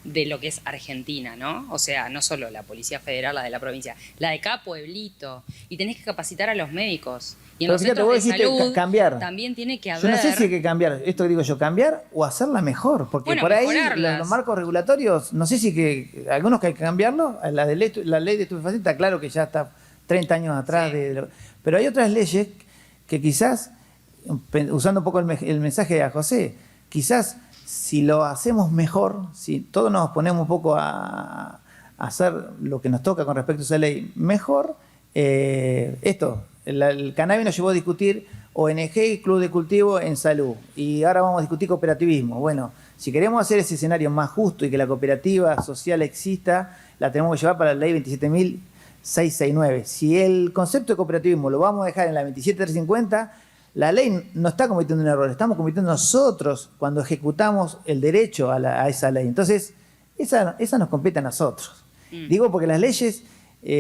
de lo que es Argentina, ¿no? O sea, no solo la Policía Federal, la de la provincia, la de cada pueblito, y tenés que capacitar a los médicos. Y en los centros de salud también tiene que haber... Yo no sé si hay que cambiar, esto que digo yo, cambiar o hacerla mejor, porque por ahí los marcos regulatorios, no sé si algunos que hay que cambiarlo, la ley de estupefacientes está claro que ya está 30 años atrás, pero hay otras leyes que quizás, usando un poco el mensaje de José, quizás si lo hacemos mejor, si todos nos ponemos un poco a hacer lo que nos toca con respecto a esa ley mejor, el cannabis nos llevó a discutir ONG y club de cultivo en salud. Y ahora vamos a discutir cooperativismo. Bueno, si queremos hacer ese escenario más justo y que la cooperativa social exista, la tenemos que llevar para la ley 27.669. Si el concepto de cooperativismo lo vamos a dejar en la 27.350, la ley no está cometiendo un error, estamos cometiendo nosotros cuando ejecutamos el derecho a esa ley. Entonces, esa nos compete a nosotros. Digo porque las leyes...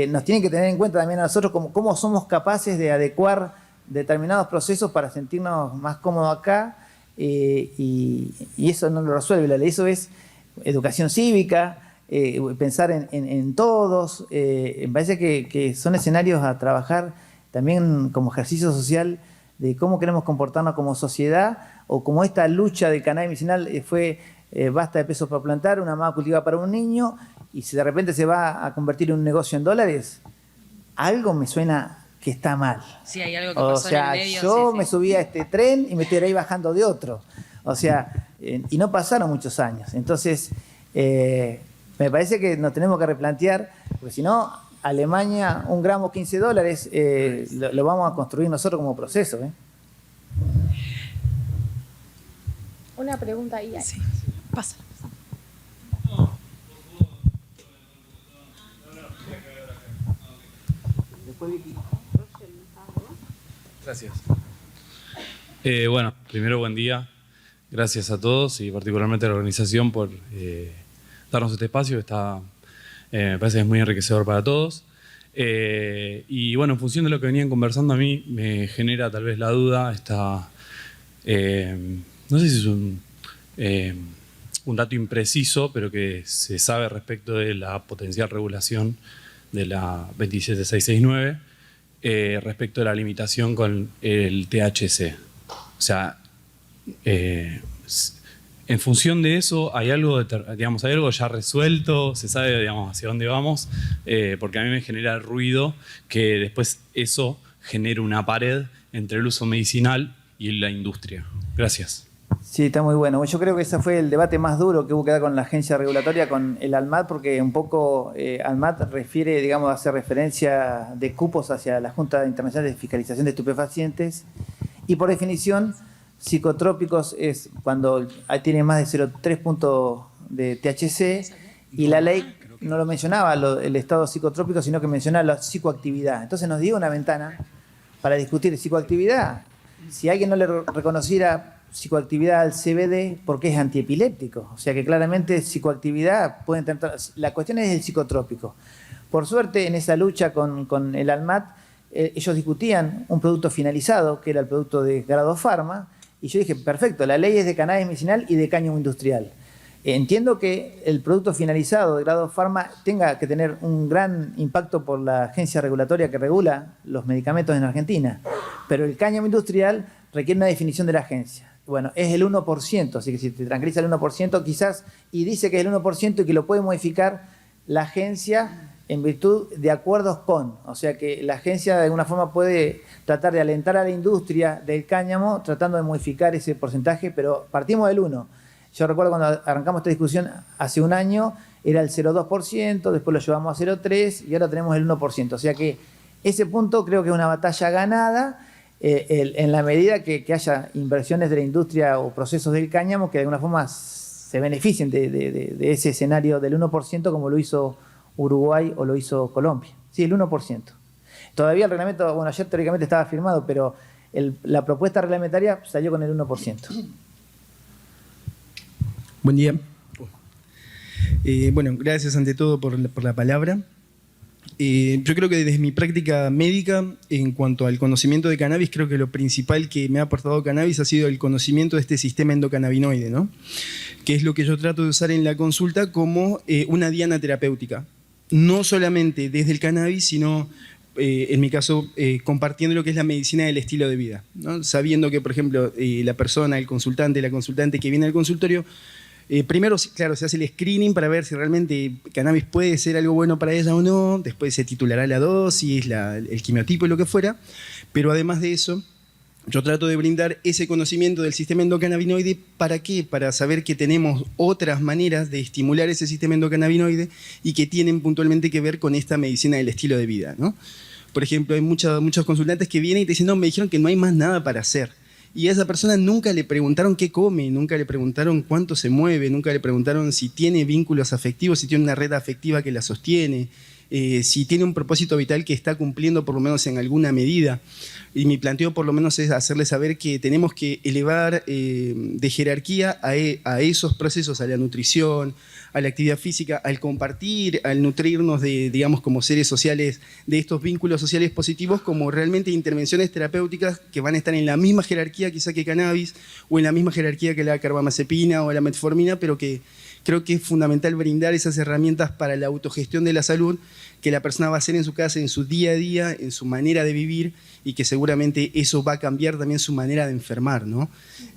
nos tienen que tener en cuenta también a nosotros cómo somos capaces de adecuar determinados procesos para sentirnos más cómodos acá y eso no lo resuelve la ley, eso es educación cívica, pensar en todos. Me parece que son escenarios a trabajar también como ejercicio social de cómo queremos comportarnos como sociedad, o como esta lucha del cannabis medicinal fue basta de pesos para plantar, una mala cultivada para un niño, y si de repente se va a convertir en un negocio en dólares, algo me suena que está mal. Sí, hay algo que pasó en el medio. Yo me subí a este tren y me estoy ahí bajando de otro. O sea, y no pasaron muchos años. Entonces, me parece que nos tenemos que replantear, porque si no, Alemania, un gramo $15, lo vamos a construir nosotros como proceso. Una pregunta ahí. Sí, pasa. Gracias. Bueno, primero buen día. Gracias a todos y particularmente a la organización por darnos este espacio. Me parece que es muy enriquecedor para todos. Y bueno, en función de lo que venían conversando, a mí me genera tal vez la duda, no sé si es un dato impreciso, pero que se sabe respecto de la potencial regulación de la 27669 respecto de la limitación con el THC. O sea, en función de eso, ¿hay algo ya resuelto? ¿Se sabe, digamos, hacia dónde vamos? Porque a mí me genera ruido que después eso genere una pared entre el uso medicinal y la industria. Gracias. Sí, está muy bueno. Yo creo que ese fue el debate más duro que hubo que dar con la agencia regulatoria, con el ALMAT, porque un poco ALMAT refiere, digamos, hace referencia de cupos hacia la Junta Internacional de Fiscalización de Estupefacientes, y por definición, psicotrópicos es cuando tiene más de 0,3 puntos de THC, y la ley no lo mencionaba el estado psicotrópico, sino que mencionaba la psicoactividad. Entonces nos dio una ventana para discutir psicoactividad. Si alguien no le reconociera psicoactividad al CBD, porque es antiepiléptico, o sea que claramente psicoactividad puede intentar. La cuestión es el psicotrópico. Por suerte, en esa lucha con el ALMAT, ellos discutían un producto finalizado, que era el producto de Grado Pharma, y yo dije, perfecto, la ley es de cannabis medicinal y de cáñamo industrial. Entiendo que el producto finalizado de Grado Pharma tenga que tener un gran impacto por la agencia regulatoria que regula los medicamentos en Argentina, pero el cáñamo industrial requiere una definición de la agencia. Bueno, es el 1%, así que si te tranquiliza el 1%, quizás, y dice que es el 1% y que lo puede modificar la agencia en virtud de acuerdos con. O sea que la agencia de alguna forma puede tratar de alentar a la industria del cáñamo tratando de modificar ese porcentaje, pero partimos del 1%. Yo recuerdo cuando arrancamos esta discusión hace un año, era el 0,2%, después lo llevamos a 0,3% y ahora tenemos el 1%. O sea que ese punto creo que es una batalla ganada. En la medida que haya inversiones de la industria o procesos del cáñamo que de alguna forma se beneficien de ese escenario del 1%, como lo hizo Uruguay o lo hizo Colombia. Sí, el 1%. Todavía el reglamento, bueno, ayer teóricamente estaba firmado, pero la propuesta reglamentaria salió con el 1%. Buen día. Bueno, gracias ante todo por la palabra. Yo creo que desde mi práctica médica, en cuanto al conocimiento de cannabis, creo que lo principal que me ha aportado cannabis ha sido el conocimiento de este sistema endocannabinoide, ¿no? Que es lo que yo trato de usar en la consulta como una diana terapéutica. No solamente desde el cannabis, sino, en mi caso, compartiendo lo que es la medicina del estilo de vida, ¿no? Sabiendo que, por ejemplo, la persona, el consultante, la consultante que viene al consultorio, primero, claro, se hace el screening para ver si realmente cannabis puede ser algo bueno para ella o no, después se titulará la dosis, el quimiotipo y lo que fuera, pero además de eso, yo trato de brindar ese conocimiento del sistema endocannabinoide. ¿Para qué? Para saber que tenemos otras maneras de estimular ese sistema endocannabinoide y que tienen puntualmente que ver con esta medicina del estilo de vida, ¿no? Por ejemplo, hay muchos consultantes que vienen y te dicen, no, me dijeron que no hay más nada para hacer. Y a esa persona nunca le preguntaron qué come, nunca le preguntaron cuánto se mueve, nunca le preguntaron si tiene vínculos afectivos, si tiene una red afectiva que la sostiene, si tiene un propósito vital que está cumpliendo por lo menos en alguna medida. Y mi planteo por lo menos es hacerle saber que tenemos que elevar de jerarquía a esos procesos, a la nutrición, a la actividad física, al compartir, al nutrirnos de, digamos, como seres sociales, de estos vínculos sociales positivos, como realmente intervenciones terapéuticas que van a estar en la misma jerarquía quizá que cannabis, o en la misma jerarquía que la carbamazepina o la metformina, pero que creo que es fundamental brindar esas herramientas para la autogestión de la salud que la persona va a hacer en su casa, en su día a día, en su manera de vivir, y que seguramente eso va a cambiar también su manera de enfermar, ¿no?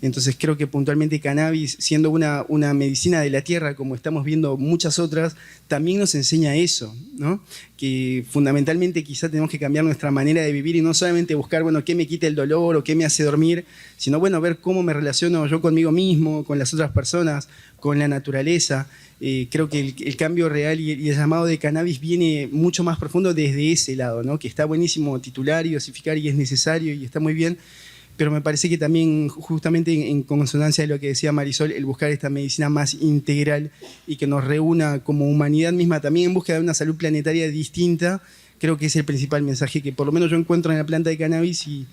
Entonces creo que puntualmente cannabis, siendo una medicina de la tierra, como estamos viendo muchas otras, también nos enseña eso, ¿no? Que fundamentalmente quizá tenemos que cambiar nuestra manera de vivir y no solamente buscar, bueno, qué me quita el dolor o qué me hace dormir, sino, bueno, ver cómo me relaciono yo conmigo mismo, con las otras personas, con la naturaleza. Creo que el cambio real y el llamado de cannabis viene mucho más profundo desde ese lado, ¿no? Que está buenísimo titular y dosificar y es necesario y está muy bien, pero me parece que también justamente en consonancia de lo que decía Marisol, el buscar esta medicina más integral y que nos reúna como humanidad misma también en búsqueda de una salud planetaria distinta, creo que es el principal mensaje que por lo menos yo encuentro en la planta de cannabis y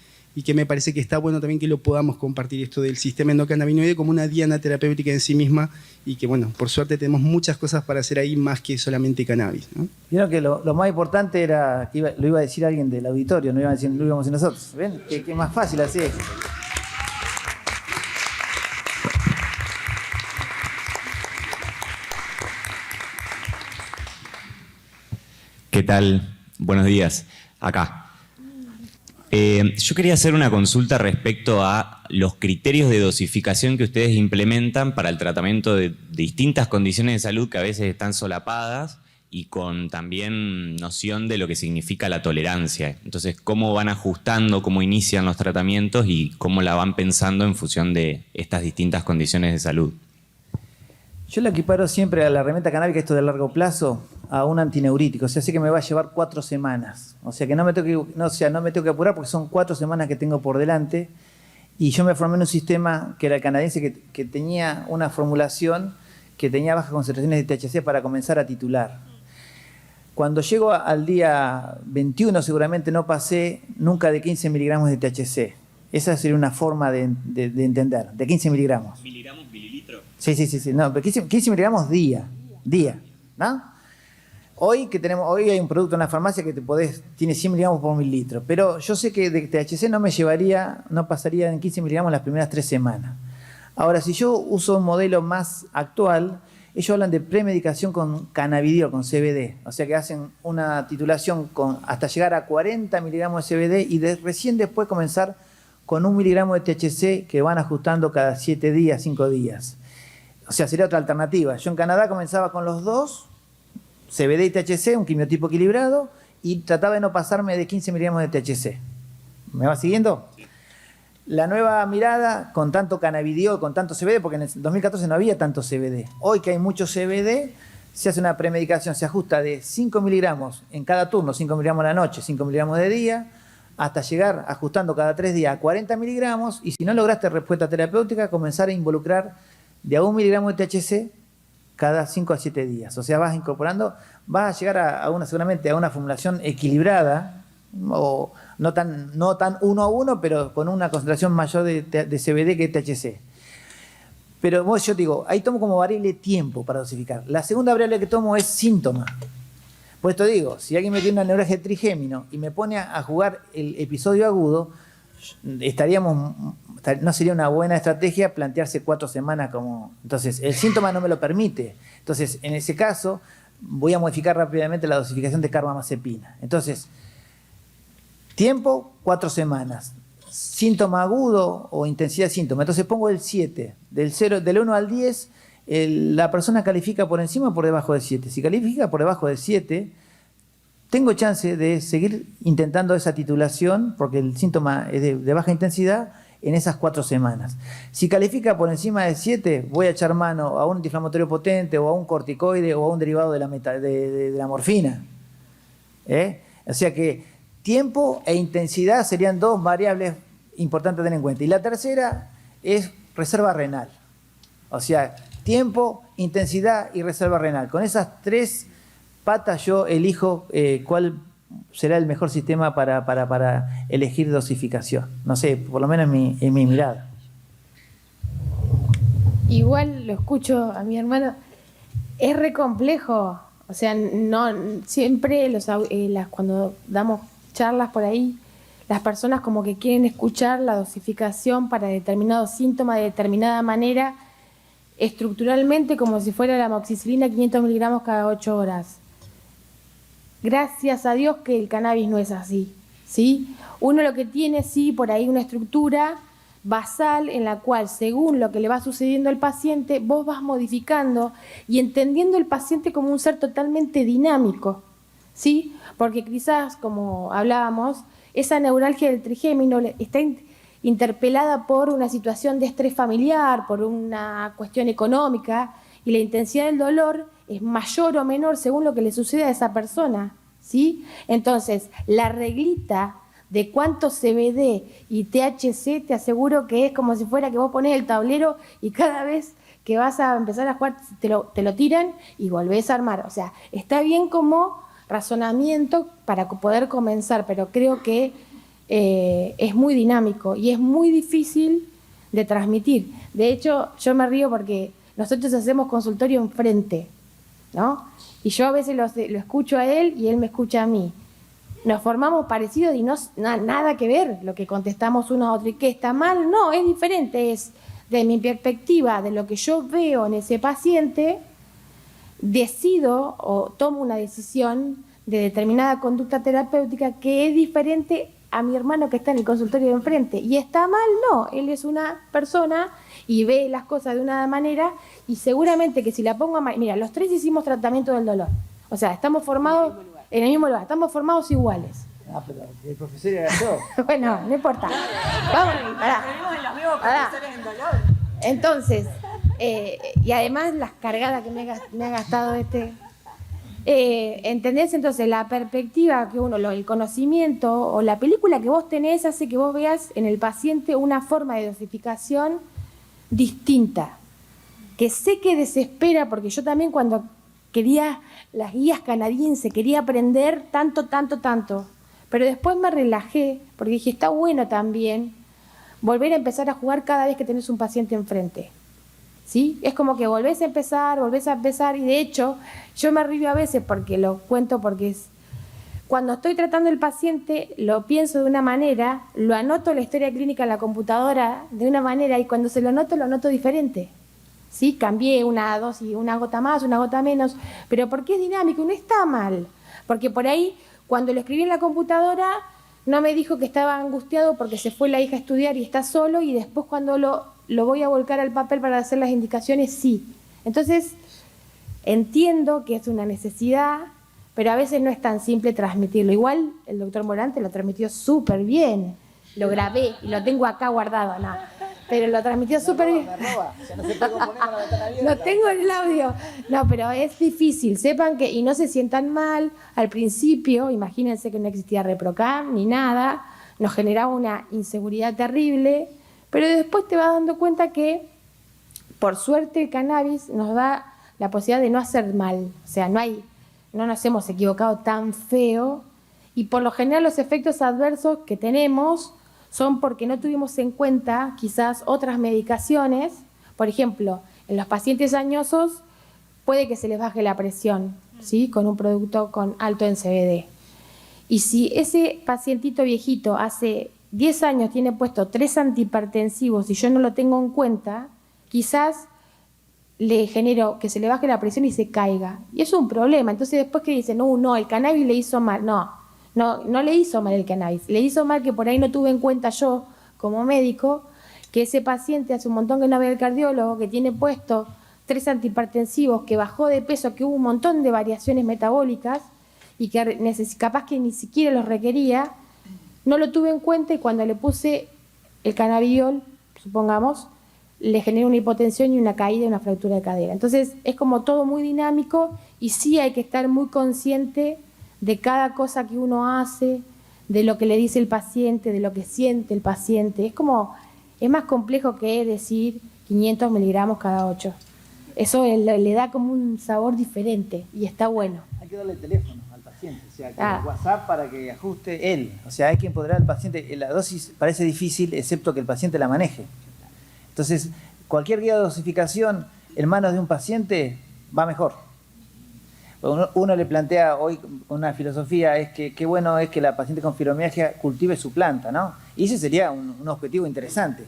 que me parece que está bueno también que lo podamos compartir, esto del sistema endocannabinoide como una diana terapéutica en sí misma, y que, bueno, por suerte tenemos muchas cosas para hacer ahí más que solamente cannabis, ¿no? Vieron que lo más importante era, que lo iba a decir alguien del auditorio, no lo íbamos a decir nosotros. ¿Ven? Que más fácil así es. ¿Qué tal? Buenos días. Acá. Yo quería hacer una consulta respecto a los criterios de dosificación que ustedes implementan para el tratamiento de distintas condiciones de salud que a veces están solapadas y con también noción de lo que significa la tolerancia. Entonces, ¿cómo van ajustando, cómo inician los tratamientos y cómo la van pensando en función de estas distintas condiciones de salud? Yo le equiparo siempre a la herramienta canábica, esto de largo plazo, a un antineurítico. O sea, sé que me va a llevar 4 semanas. O sea, que no me tengo que apurar porque son 4 semanas que tengo por delante. Y yo me formé en un sistema que era el canadiense, que tenía una formulación que tenía bajas concentraciones de THC para comenzar a titular. Cuando llego al día 21, seguramente no pasé nunca de 15 miligramos de THC. Esa sería una forma de entender, de 15 miligramos. ¿Miligramos, mililitros? Sí. No, pero 15 miligramos día, ¿no? Hoy hay un producto en la farmacia que tiene 100 miligramos por mililitro, pero yo sé que de THC no pasaría en 15 miligramos las primeras 3 semanas. Ahora, si yo uso un modelo más actual, ellos hablan de premedicación con cannabidiol, con CBD. O sea que hacen una titulación hasta llegar a 40 miligramos de CBD y recién después comenzar con 1 miligramo de THC que van ajustando cada 7 días, 5 días. O sea, sería otra alternativa. Yo en Canadá comenzaba con los dos, CBD y THC, un quimiotipo equilibrado, y trataba de no pasarme de 15 miligramos de THC. ¿Me va siguiendo? Sí. La nueva mirada, con tanto cannabidiol, con tanto CBD, porque en el 2014 no había tanto CBD. Hoy que hay mucho CBD, se hace una premedicación, se ajusta de 5 miligramos en cada turno, 5 miligramos a la noche, 5 miligramos de día, hasta llegar ajustando cada 3 días a 40 miligramos, y si no lograste respuesta terapéutica, comenzar a involucrar de a 1 miligramo de THC cada 5 a 7 días. O sea, vas incorporando, vas a llegar seguramente a una formulación equilibrada, o no tan 1 a 1, pero con una concentración mayor de CBD que THC. Pero yo digo, ahí tomo como variable tiempo para dosificar. La segunda variable que tomo es síntoma. Por esto digo, si alguien me tiene una neuralgia trigémino y me pone a jugar el episodio agudo, no sería una buena estrategia plantearse 4 semanas como... Entonces, el síntoma no me lo permite. Entonces, en ese caso, voy a modificar rápidamente la dosificación de carbamazepina. Entonces, tiempo, 4 semanas. Síntoma agudo o intensidad de síntoma. Entonces pongo el 7. Del 1 al 10, la persona califica por encima o por debajo de 7. Si califica por debajo de 7, tengo chance de seguir intentando esa titulación, porque el síntoma es de baja intensidad, en esas 4 semanas. Si califica por encima de 7, voy a echar mano a un antiinflamatorio potente o a un corticoide o a un derivado de la morfina. O sea que tiempo e intensidad serían 2 variables importantes a tener en cuenta. Y la tercera es reserva renal. O sea, tiempo, intensidad y reserva renal. Con esas 3 patas yo elijo cuál será el mejor sistema para elegir dosificación. No sé, por lo menos en mi mirada. Igual lo escucho a mi hermano, es re complejo. O sea, no siempre cuando damos charlas por ahí, las personas como que quieren escuchar la dosificación para determinado síntoma de determinada manera, estructuralmente como si fuera la amoxicilina 500 miligramos cada 8 horas. Gracias a Dios que el cannabis no es así, ¿sí? Uno lo que tiene, sí, por ahí una estructura basal en la cual, según lo que le va sucediendo al paciente, vos vas modificando y entendiendo el paciente como un ser totalmente dinámico, ¿sí? Porque quizás, como hablábamos, esa neuralgia del trigémino está interpelada por una situación de estrés familiar, por una cuestión económica, y la intensidad del dolor es mayor o menor según lo que le sucede a esa persona, ¿sí? Entonces, la reglita de cuánto CBD y THC te aseguro que es como si fuera que vos ponés el tablero y cada vez que vas a empezar a jugar te lo tiran y volvés a armar. O sea, está bien como razonamiento para poder comenzar, pero creo que es muy dinámico y es muy difícil de transmitir. De hecho, yo me río porque nosotros hacemos consultorio enfrente, ¿no? Y yo a veces lo escucho a él y él me escucha a mí. Nos formamos parecidos y no nada que ver lo que contestamos uno a otro. ¿Y qué está mal? No, es diferente. Es de mi perspectiva, de lo que yo veo en ese paciente, decido o tomo una decisión de determinada conducta terapéutica que es diferente a mi hermano que está en el consultorio de enfrente. ¿Y está mal? No, él es una persona y ve las cosas de una manera y seguramente que si la pongo a... Mira, los tres hicimos tratamiento del dolor. O sea, estamos formados en el mismo lugar, estamos formados iguales. Ah, pero el profesor era yo. Bueno, no importa. Vamos, pará. Entonces, y además las cargadas que me ha gastado ¿entendés? Entonces, la perspectiva que uno, el conocimiento o la película que vos tenés hace que vos veas en el paciente una forma de dosificación distinta. Que sé que desespera, porque yo también cuando quería las guías canadienses, quería aprender tanto. Pero después me relajé, porque dije, está bueno también volver a empezar a jugar cada vez que tenés un paciente enfrente. ¿Sí? Es como que volvés a empezar, y de hecho, yo me río a veces porque lo cuento porque es... Cuando estoy tratando el paciente, lo pienso de una manera, lo anoto la historia clínica en la computadora de una manera, y cuando se lo anoto diferente. ¿Sí? Cambié una dosis, una gota más, una gota menos, pero porque es dinámico, no está mal. Porque por ahí, cuando lo escribí en la computadora, no me dijo que estaba angustiado porque se fue la hija a estudiar y está solo, y después cuando lo voy a volcar al papel para hacer las indicaciones, sí. Entonces, entiendo que es una necesidad, pero a veces no es tan simple transmitirlo. Igual el doctor Morante lo transmitió súper bien, lo grabé y lo tengo acá guardado, no. Pero lo transmitió súper bien. Lo tengo en el audio. No, pero es difícil. Sepan que, y no se sientan mal, al principio, imagínense que no existía ReproCam ni nada, nos generaba una inseguridad terrible, pero después te vas dando cuenta que, por suerte, el cannabis nos da la posibilidad de no hacer mal. O sea, no nos hemos equivocado tan feo, y por lo general los efectos adversos que tenemos son porque no tuvimos en cuenta quizás otras medicaciones. Por ejemplo, en los pacientes añosos puede que se les baje la presión, ¿sí? Con un producto con alto en CBD. Y si ese pacientito viejito hace 10 años tiene puesto 3 antihipertensivos y yo no lo tengo en cuenta, quizás le genero que se le baje la presión y se caiga. Y eso es un problema. Entonces después que dicen, no, el cannabis le hizo mal. No le hizo mal el cannabis. Le hizo mal que por ahí no tuve en cuenta yo, como médico, que ese paciente hace un montón que no ve al cardiólogo, que tiene puesto 3 antihipertensivos, que bajó de peso, que hubo un montón de variaciones metabólicas y que capaz que ni siquiera los requería. No lo tuve en cuenta, y cuando le puse el cannabidiol, supongamos, le genera una hipotensión y una caída y una fractura de cadera. Entonces es como todo muy dinámico, y sí hay que estar muy consciente de cada cosa que uno hace, de lo que le dice el paciente, de lo que siente el paciente. Es más complejo que decir 500 miligramos cada 8. Eso le da como un sabor diferente y está bueno. Hay que darle el teléfono al paciente, o sea, que WhatsApp para que ajuste él. O sea, hay que empoderar al paciente. La dosis parece difícil, excepto que el paciente la maneje. Entonces, cualquier guía de dosificación en manos de un paciente va mejor. Uno le plantea hoy una filosofía, es que qué bueno es que la paciente con fibromialgia cultive su planta, ¿no? Y ese sería un objetivo interesante.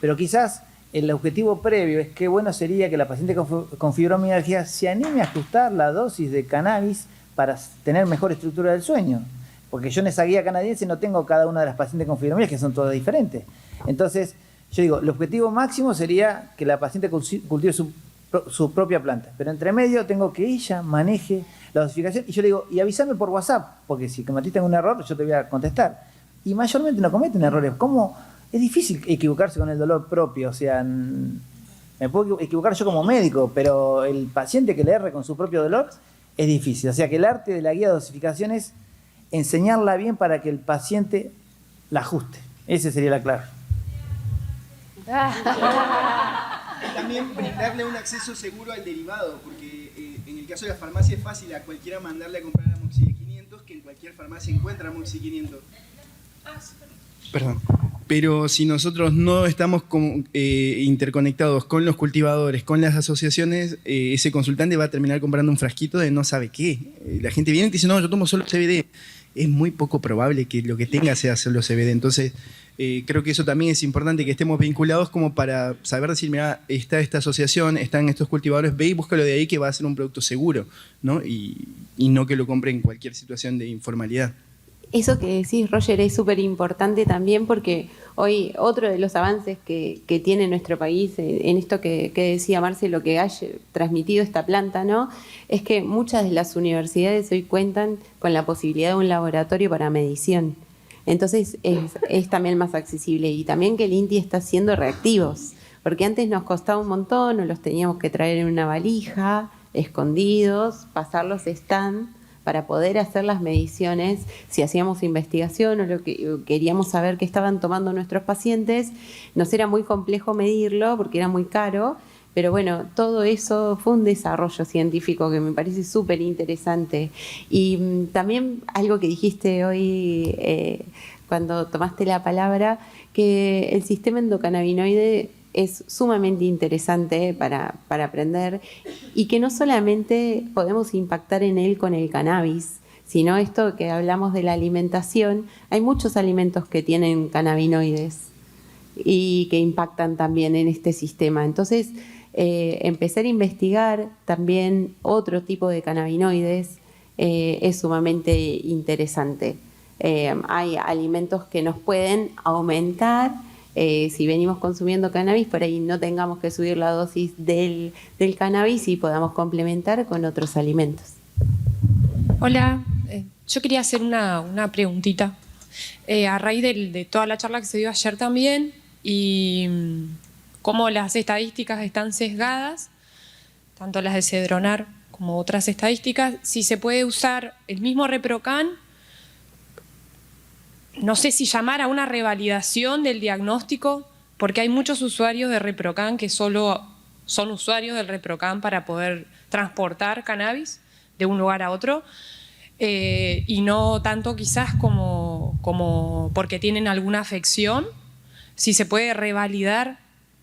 Pero quizás el objetivo previo es qué bueno sería que la paciente con fibromialgia se anime a ajustar la dosis de cannabis para tener mejor estructura del sueño. Porque yo en esa guía canadiense no tengo cada una de las pacientes con fibromialgia, que son todas diferentes. Entonces, yo digo, el objetivo máximo sería que la paciente cultive su propia planta. Pero entre medio tengo que ella maneje la dosificación. Y yo le digo, y avísame por WhatsApp, porque si cometiste un error, yo te voy a contestar. Y mayormente no cometen errores. ¿Cómo? Es difícil equivocarse con el dolor propio. O sea, me puedo equivocar yo como médico, pero el paciente que le erre con su propio dolor es difícil. O sea, que el arte de la guía de dosificación es enseñarla bien para que el paciente la ajuste. Esa sería la clave. También brindarle un acceso seguro al derivado, porque en el caso de la farmacia es fácil a cualquiera mandarle a comprar amoxicil 500, que en cualquier farmacia encuentra amoxicil 500. Perdón. Pero si nosotros no estamos interconectados con los cultivadores, con las asociaciones, ese consultante va a terminar comprando un frasquito de no sabe qué. La gente viene y dice, no, yo tomo solo CBD. Es muy poco probable que lo que tenga sea solo CBD. Entonces, creo que eso también es importante, que estemos vinculados como para saber decir, mira, está esta asociación, están estos cultivadores, ve y búscalo de ahí que va a ser un producto seguro, ¿no? Y no que lo compre en cualquier situación de informalidad. Eso que decís, Roger, es súper importante también porque hoy otro de los avances que tiene nuestro país en esto que decía Marce, que ha transmitido esta planta, ¿no? Es que muchas de las universidades hoy cuentan con la posibilidad de un laboratorio para medición. Entonces es también más accesible y también que el INTI está haciendo reactivos, porque antes nos costaba un montón, nos los teníamos que traer en una valija, escondidos, pasarlos stand para poder hacer las mediciones, si hacíamos investigación o lo que queríamos saber qué estaban tomando nuestros pacientes, nos era muy complejo medirlo porque era muy caro, pero bueno, todo eso fue un desarrollo científico que me parece súper interesante. Y también algo que dijiste hoy cuando tomaste la palabra, que el sistema endocannabinoide es sumamente interesante para aprender y que no solamente podemos impactar en él con el cannabis, sino esto que hablamos de la alimentación, hay muchos alimentos que tienen cannabinoides y que impactan también en este sistema. Entonces, empezar a investigar también otro tipo de cannabinoides es sumamente interesante. Hay alimentos que nos pueden aumentar. Si venimos consumiendo cannabis, por ahí no tengamos que subir la dosis del cannabis y podamos complementar con otros alimentos. Hola, yo quería hacer una preguntita. A raíz de toda la charla que se dio ayer también y cómo las estadísticas están sesgadas, tanto las de Cedronar como otras estadísticas, si se puede usar el mismo Reprocan, no sé si llamar a una revalidación del diagnóstico, porque hay muchos usuarios de Reprocan que solo son usuarios del Reprocan para poder transportar cannabis de un lugar a otro, y no tanto quizás como porque tienen alguna afección. Si se puede revalidar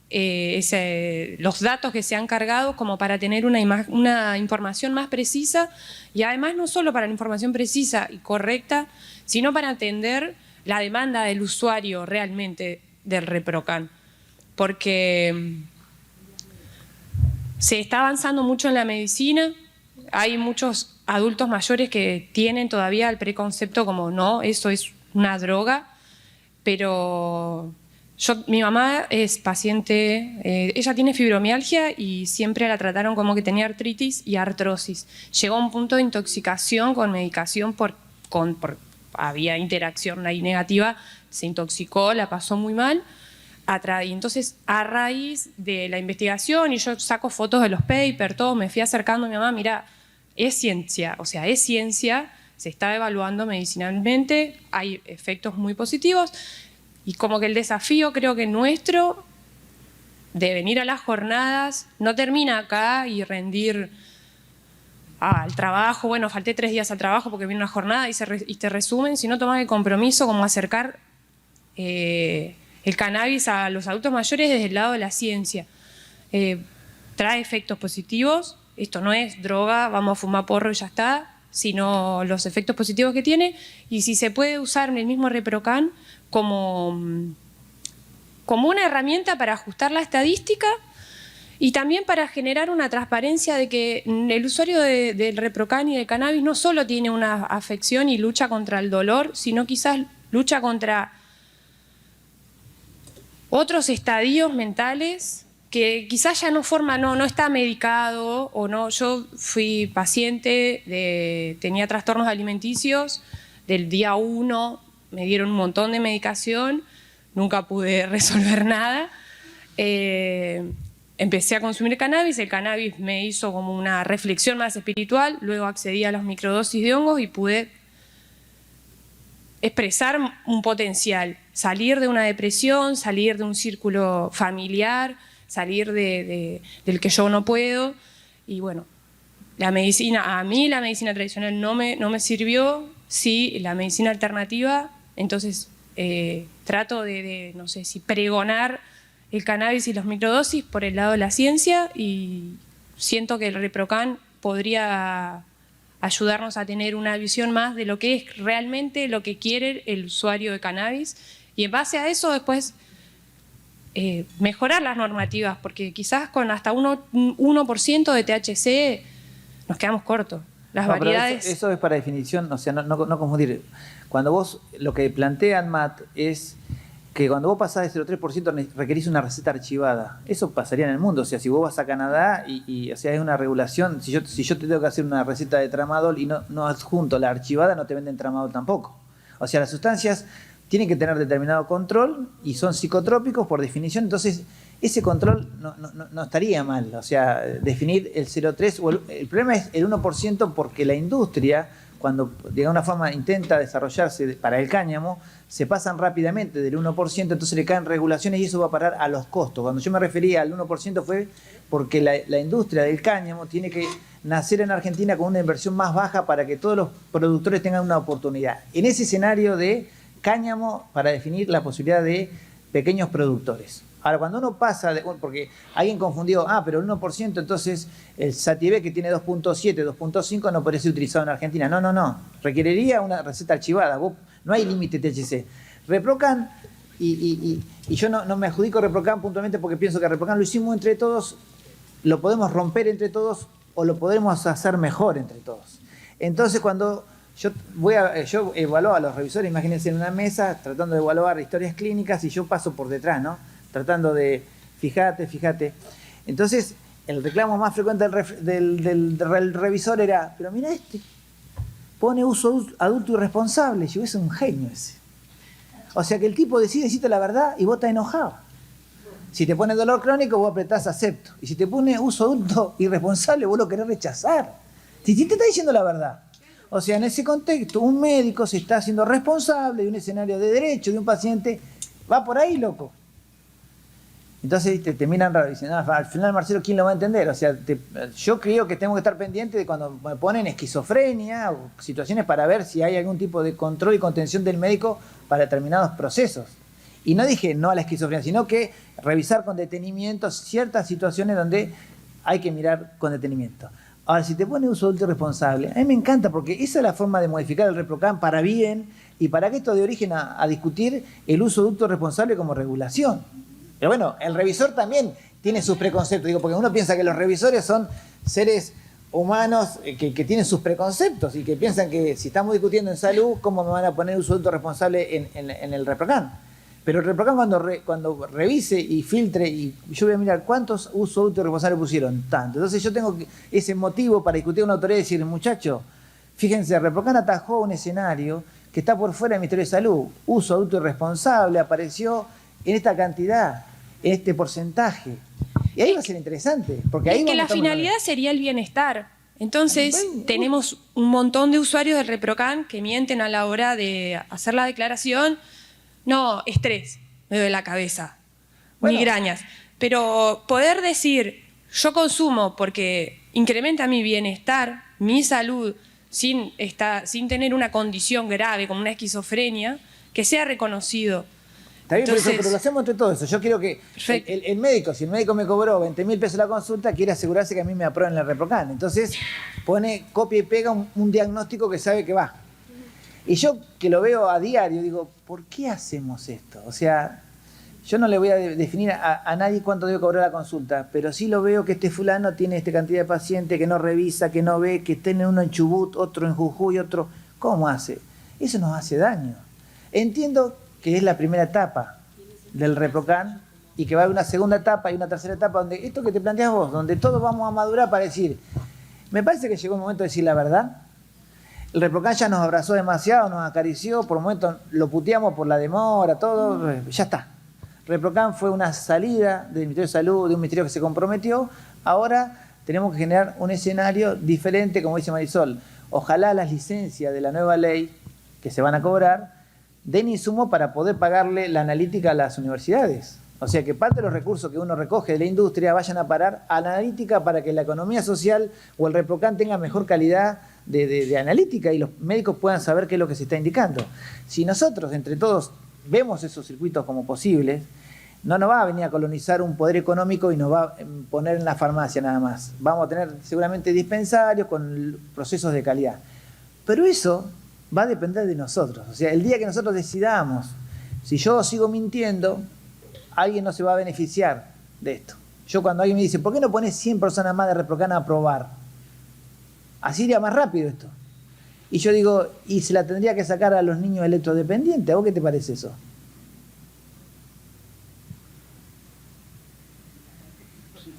los datos que se han cargado como para tener una información más precisa y además no solo para la información precisa y correcta, sino para atender la demanda del usuario realmente del Reprocan. Porque se está avanzando mucho en la medicina, hay muchos adultos mayores que tienen todavía el preconcepto como no, eso es una droga, pero mi mamá es paciente, ella tiene fibromialgia y siempre la trataron como que tenía artritis y artrosis. Llegó a un punto de intoxicación con medicación había interacción ahí negativa, se intoxicó, la pasó muy mal. Y entonces, a raíz de la investigación, y yo saco fotos de los papers, todo, me fui acercando a mi mamá, mira, es ciencia, o sea, es ciencia, se está evaluando medicinalmente, hay efectos muy positivos, y como que el desafío creo que nuestro de venir a las jornadas no termina acá y rendir al trabajo, bueno, falté 3 días al trabajo porque viene una jornada y te resumen, sino tomar el compromiso como acercar el cannabis a los adultos mayores desde el lado de la ciencia. Trae efectos positivos, esto no es droga, vamos a fumar porro y ya está, sino los efectos positivos que tiene, y si se puede usar en el mismo Reprocan como como una herramienta para ajustar la estadística y también para generar una transparencia de que el usuario del Reprocan y del cannabis no solo tiene una afección y lucha contra el dolor, sino quizás lucha contra otros estadios mentales que quizás ya no está medicado o no. Yo fui paciente, tenía trastornos alimenticios del día 1, me dieron un montón de medicación, nunca pude resolver nada. Empecé a consumir cannabis, el cannabis me hizo como una reflexión más espiritual, luego accedí a las microdosis de hongos y pude expresar un potencial, salir de una depresión, salir de un círculo familiar, salir del que yo no puedo. Y bueno, a mí la medicina tradicional no me sirvió, sí, la medicina alternativa, entonces trato no sé si pregonar el cannabis y los microdosis por el lado de la ciencia, y siento que el Reprocan podría ayudarnos a tener una visión más de lo que es realmente lo que quiere el usuario de cannabis, y en base a eso después mejorar las normativas, porque quizás con hasta 1% de THC nos quedamos cortos. Las variedades... Eso es para definición, o sea, no confundir. Cuando vos, lo que plantea ANMAT es que cuando vos pasás de 0,3% requerís una receta archivada. Eso pasaría en el mundo. O sea, si vos vas a Canadá y o sea, es una regulación, si yo te tengo que hacer una receta de tramadol y no adjunto la archivada, no te venden tramadol tampoco. O sea, las sustancias tienen que tener determinado control y son psicotrópicos por definición, entonces ese control no estaría mal. O sea, definir el 0,3, el problema es el 1% porque la industria, cuando de alguna forma intenta desarrollarse para el cáñamo, se pasan rápidamente del 1%, entonces le caen regulaciones y eso va a parar a los costos. Cuando yo me refería al 1% fue porque la industria del cáñamo tiene que nacer en Argentina con una inversión más baja para que todos los productores tengan una oportunidad. En ese escenario de cáñamo, para definir la posibilidad de pequeños productores. Ahora, cuando uno pasa, porque alguien confundió, pero el 1%, entonces el Sativex que tiene 2.7, 2.5 no puede ser utilizado en Argentina. No. Requeriría una receta archivada. No hay límite THC. Reprocan, y yo no me adjudico Reprocan puntualmente porque pienso que Reprocan lo hicimos entre todos, lo podemos romper entre todos o lo podemos hacer mejor entre todos. Entonces, cuando yo evalúo a los revisores, imagínense en una mesa, tratando de evaluar historias clínicas y yo paso por detrás, ¿no? Tratando de, fíjate. Entonces, el reclamo más frecuente del revisor era, pero mira pone uso adulto irresponsable. Yo, es un genio ese. O sea que el tipo decide decirte la verdad y vos estás enojado. Si te pone dolor crónico, vos apretás acepto. Y si te pone uso adulto irresponsable, vos lo querés rechazar. Si te está diciendo la verdad. O sea, en ese contexto, un médico se está haciendo responsable de un escenario de derecho de un paciente. Va por ahí, loco. Entonces te miran raro y dicen, al final, Marcelo, ¿quién lo va a entender? O sea, yo creo que tengo que estar pendiente de cuando me ponen esquizofrenia o situaciones para ver si hay algún tipo de control y contención del médico para determinados procesos. Y no dije no a la esquizofrenia, sino que revisar con detenimiento ciertas situaciones donde hay que mirar con detenimiento. Ahora, si te pone uso adulto irresponsable, a mí me encanta porque esa es la forma de modificar el Reprocan para bien y para que esto dé origen a discutir el uso adulto irresponsable como regulación. Pero bueno, el revisor también tiene sus preconceptos, porque uno piensa que los revisores son seres humanos que tienen sus preconceptos y que piensan que si estamos discutiendo en salud, ¿cómo me van a poner uso adulto responsable en el Reprocan? Pero el Reprocan cuando revise y filtre, y yo voy a mirar cuántos usos adulto responsables pusieron, tanto. Entonces yo tengo ese motivo para discutir con una autoridad y decir, muchachos, fíjense, el Reprocan atajó un escenario que está por fuera del Ministerio de Salud. Uso adulto irresponsable apareció en esta cantidad, en este porcentaje. Y ahí va a ser interesante. Porque ahí es que la finalidad sería el bienestar. Entonces, tenemos un montón de usuarios del Reprocan que mienten a la hora de hacer la declaración. No, estrés, me duele la cabeza, migrañas. Pero poder decir, yo consumo porque incrementa mi bienestar, mi salud, sin tener una condición grave como una esquizofrenia, que sea reconocido. Está bien, pero lo hacemos entre todo eso. Yo quiero que el médico, si el médico me cobró 20.000 pesos la consulta, quiere asegurarse que a mí me aprueben la Reprocan. Entonces pone, copia y pega un diagnóstico que sabe que va. Y yo que lo veo a diario, digo, ¿por qué hacemos esto? O sea, yo no le voy a definir a nadie cuánto debe cobrar la consulta, pero sí lo veo que este fulano tiene esta cantidad de pacientes, que no revisa, que no ve, que tiene uno en Chubut, otro en Jujuy, otro... ¿Cómo hace? Eso nos hace daño. Entiendo que es la primera etapa del ReproCan y que va a haber una segunda etapa y una tercera etapa donde esto que te planteas vos, donde todos vamos a madurar para decir, me parece que llegó el momento de decir la verdad. El ReproCan ya nos abrazó demasiado, nos acarició, por momentos lo puteamos por la demora, todo, ya está. ReproCan fue una salida del Ministerio de Salud, de un ministerio que se comprometió. Ahora tenemos que generar un escenario diferente, como dice Marisol. Ojalá las licencias de la nueva ley que se van a cobrar den insumo para poder pagarle la analítica a las universidades. O sea, que parte de los recursos que uno recoge de la industria vayan a parar a la analítica para que la economía social o el ReproCan tenga mejor calidad de analítica y los médicos puedan saber qué es lo que se está indicando. Si nosotros, entre todos, vemos esos circuitos como posibles, no nos va a venir a colonizar un poder económico y nos va a poner en la farmacia nada más. Vamos a tener seguramente dispensarios con procesos de calidad. Pero eso va a depender de nosotros. O sea, el día que nosotros decidamos, si yo sigo mintiendo, alguien no se va a beneficiar de esto. Yo cuando alguien me dice, ¿por qué no pones 100 personas más de ReproCan a probar? Así iría más rápido esto. Y yo digo, y se la tendría que sacar a los niños electrodependientes. ¿A vos qué te parece eso?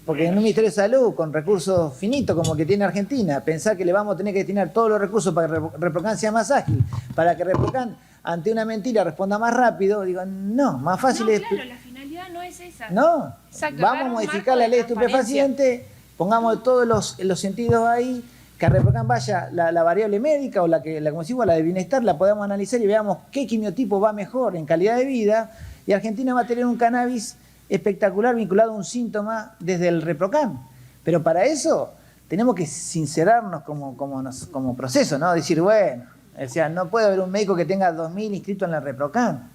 Porque en un Ministerio de Salud, con recursos finitos como que tiene Argentina, pensar que le vamos a tener que destinar todos los recursos para que ReproCan sea más ágil, para que ReproCan ante una mentira responda más rápido, digo, no, más fácil es... Claro, la finalidad no es esa. No, Exacto, vamos a modificar la ley de estupefacientes, pongamos todos los sentidos ahí, que a ReproCan vaya la variable médica o la como decimos, la de bienestar, la podamos analizar y veamos qué quimiotipo va mejor en calidad de vida, y Argentina va a tener un cannabis espectacular vinculado a un síntoma desde el ReproCan. Pero para eso tenemos que sincerarnos como proceso, ¿no? Decir, bueno, o sea, no puede haber un médico que tenga 2.000 inscritos en la ReproCan.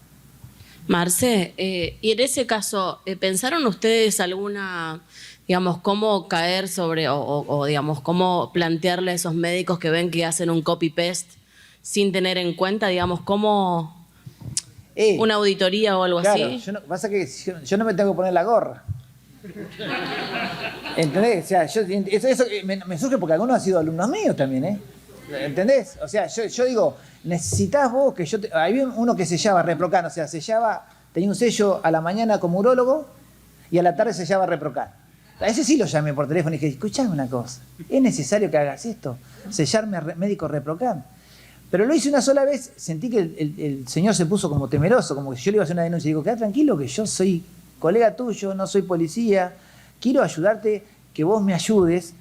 Marce, y en ese caso, ¿pensaron ustedes alguna, digamos, cómo caer sobre, o digamos, cómo plantearle a esos médicos que ven que hacen un copy-paste sin tener en cuenta, digamos, cómo... una auditoría o algo así? Pasa que yo no me tengo que poner la gorra. ¿Entendés? O sea, eso me surge porque algunos han sido alumnos míos también, ¿eh? ¿Entendés? O sea, yo digo, necesitas vos que yo... Había uno que sellaba ReproCan, o sea, sellaba, tenía un sello a la mañana como urólogo y a la tarde sellaba ReproCan. A ese sí lo llamé por teléfono y dije, escuchame una cosa, ¿es necesario que hagas esto? Sellarme a médico ReproCan. Pero lo hice una sola vez, sentí que el señor se puso como temeroso, como que yo le iba a hacer una denuncia. Y digo, queda tranquilo que yo soy colega tuyo, no soy policía, quiero ayudarte, que vos me ayudes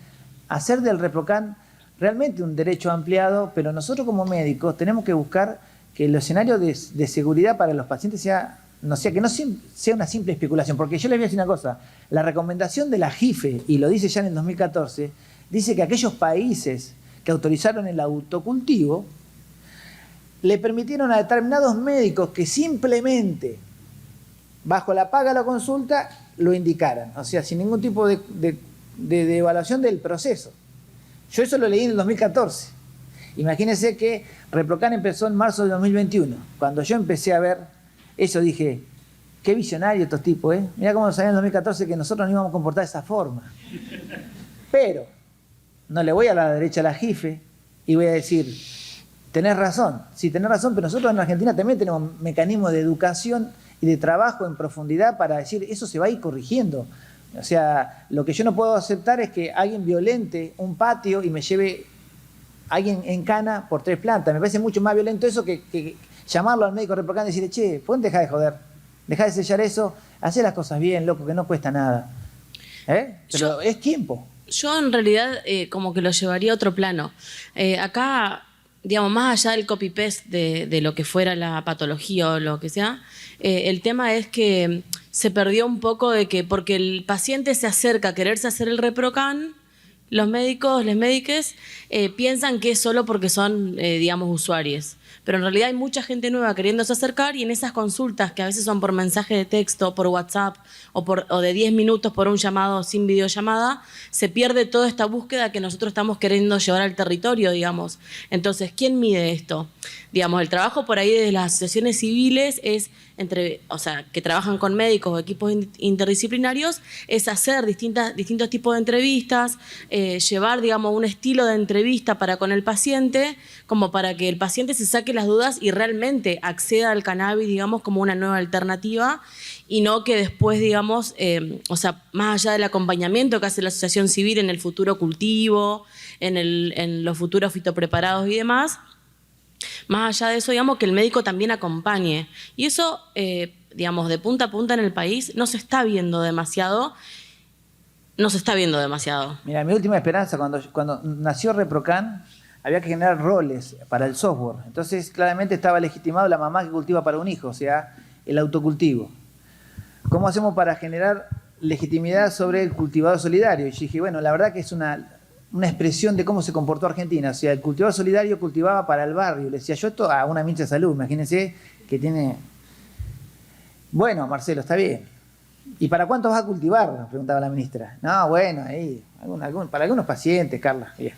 a hacer del ReproCan realmente un derecho ampliado, pero nosotros como médicos tenemos que buscar que el escenario de seguridad para los pacientes que no sea una simple especulación. Porque yo les voy a decir una cosa, la recomendación de la JIFE, y lo dice ya en el 2014, dice que aquellos países que autorizaron el autocultivo, le permitieron a determinados médicos que simplemente, bajo la paga de la consulta, lo indicaran. O sea, sin ningún tipo de evaluación del proceso. Yo eso lo leí en el 2014. Imagínense que ReproCan empezó en marzo de 2021. Cuando yo empecé a ver eso dije, qué visionario estos tipos, ¿eh? Mirá cómo nos sabían en el 2014 que nosotros no íbamos a comportar de esa forma. Pero no le voy a la derecha a la JIFE y voy a decir... Tenés razón, sí, tenés razón, pero nosotros en Argentina también tenemos mecanismos de educación y de trabajo en profundidad para decir, eso se va a ir corrigiendo. O sea, lo que yo no puedo aceptar es que alguien violente un patio y me lleve a alguien en cana por 3 plantas. Me parece mucho más violento eso que llamarlo al médico ReproCan y decirle, che, ¿pueden dejar de joder? Dejá de sellar eso, hacé las cosas bien, loco, que no cuesta nada. Pero es tiempo. Yo en realidad como que lo llevaría a otro plano. Acá... digamos, más allá del copy-paste de lo que fuera la patología o lo que sea, el tema es que se perdió un poco de que porque el paciente se acerca a quererse hacer el ReproCan, los médicos, las médicas, piensan que es solo porque son, digamos, usuarios. Pero en realidad hay mucha gente nueva queriéndose acercar y en esas consultas, que a veces son por mensaje de texto, por WhatsApp o de 10 minutos por un llamado sin videollamada, se pierde toda esta búsqueda que nosotros estamos queriendo llevar al territorio, digamos. Entonces, ¿quién mide esto? Digamos, el trabajo por ahí de las asociaciones civiles es que trabajan con médicos o equipos interdisciplinarios, es hacer distintos tipos de entrevistas, llevar, digamos, un estilo de entrevista para con el paciente, como para que el paciente se saque las dudas y realmente acceda al cannabis, digamos, como una nueva alternativa, y no que después, digamos, más allá del acompañamiento que hace la asociación civil en el futuro cultivo, en los futuros fitopreparados y demás, más allá de eso, digamos, que el médico también acompañe. Y eso, digamos, de punta a punta en el país no se está viendo demasiado. Mira, mi última esperanza, cuando nació ReproCan, había que generar roles para el software. Entonces, claramente estaba legitimado la mamá que cultiva para un hijo, o sea, el autocultivo. ¿Cómo hacemos para generar legitimidad sobre el cultivador solidario? Y yo dije, bueno, la verdad que es una expresión de cómo se comportó Argentina. O sea, el cultivador solidario cultivaba para el barrio. Le decía yo esto a una ministra de salud, imagínense que tiene... Bueno, Marcelo, está bien. ¿Y para cuántos vas a cultivar? Preguntaba la ministra. No, bueno, ahí, para algunos pacientes, Carla. Bien.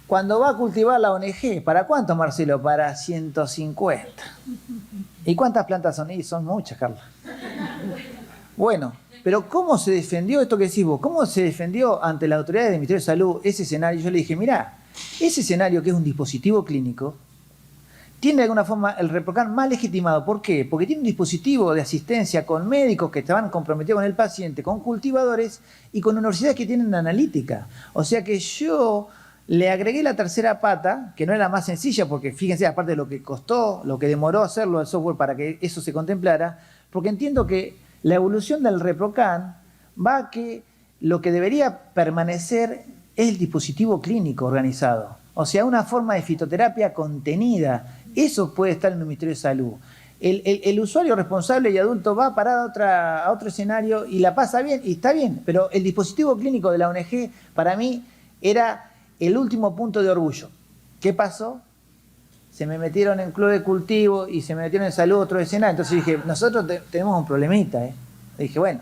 Cuando va a cultivar la ONG, ¿para cuántos, Marcelo? Para 150. ¿Y cuántas plantas son? Y son muchas, Carla. Bueno, pero ¿cómo se defendió esto que decís vos? ¿Cómo se defendió ante la autoridad del Ministerio de Salud ese escenario? Yo le dije, mirá, ese escenario que es un dispositivo clínico, tiene de alguna forma el ReproCan más legitimado. ¿Por qué? Porque tiene un dispositivo de asistencia con médicos que estaban comprometidos con el paciente, con cultivadores y con universidades que tienen analítica. O sea que yo le agregué la tercera pata, que no era la más sencilla, porque fíjense, aparte de lo que costó, lo que demoró hacerlo el software para que eso se contemplara, porque entiendo que la evolución del ReproCan va a que lo que debería permanecer es el dispositivo clínico organizado. O sea, una forma de fitoterapia contenida. Eso puede estar en el Ministerio de Salud. El usuario responsable y adulto va a parar a otro escenario y la pasa bien, y está bien. Pero el dispositivo clínico de la ONG, para mí, era el último punto de orgullo. ¿Qué pasó? Se me metieron en club de cultivo y se me metieron en salud otro escenario. Entonces dije, nosotros tenemos un problemita. Dije, bueno,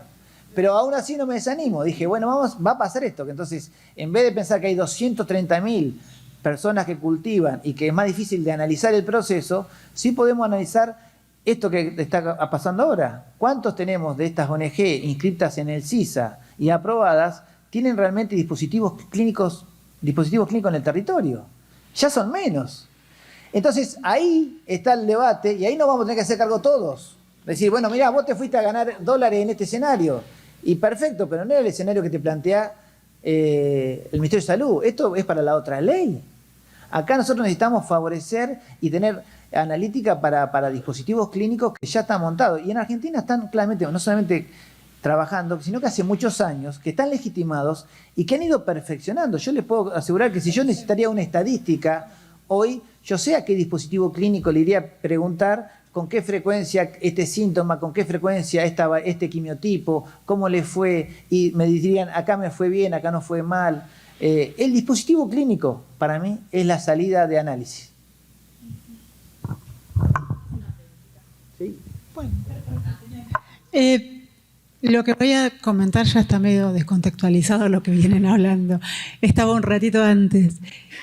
pero aún así no me desanimo. Dije, bueno, va a pasar esto. Que entonces, en vez de pensar que hay 230.000 personas que cultivan y que es más difícil de analizar el proceso, sí podemos analizar esto que está pasando ahora. ¿Cuántos tenemos de estas ONG inscritas en el CISA y aprobadas tienen realmente dispositivos clínicos en el territorio? Ya son menos. Entonces, ahí está el debate y ahí nos vamos a tener que hacer cargo todos. Decir, bueno, mirá, vos te fuiste a ganar dólares en este escenario. Y perfecto, pero no era el escenario que te plantea el Ministerio de Salud. Esto es para la otra ley. Acá nosotros necesitamos favorecer y tener analítica para dispositivos clínicos que ya están montados. Y en Argentina están claramente, no solamente trabajando, sino que hace muchos años que están legitimados y que han ido perfeccionando. Yo les puedo asegurar que si yo necesitaría una estadística hoy, yo sé a qué dispositivo clínico le iría a preguntar con qué frecuencia este síntoma, con qué frecuencia este quimiotipo, cómo le fue, y me dirían, acá me fue bien, acá no fue mal. El dispositivo clínico, para mí, es la salida de análisis. ¿Sí? Bueno. Lo que voy a comentar ya está medio descontextualizado lo que vienen hablando. Estaba un ratito antes.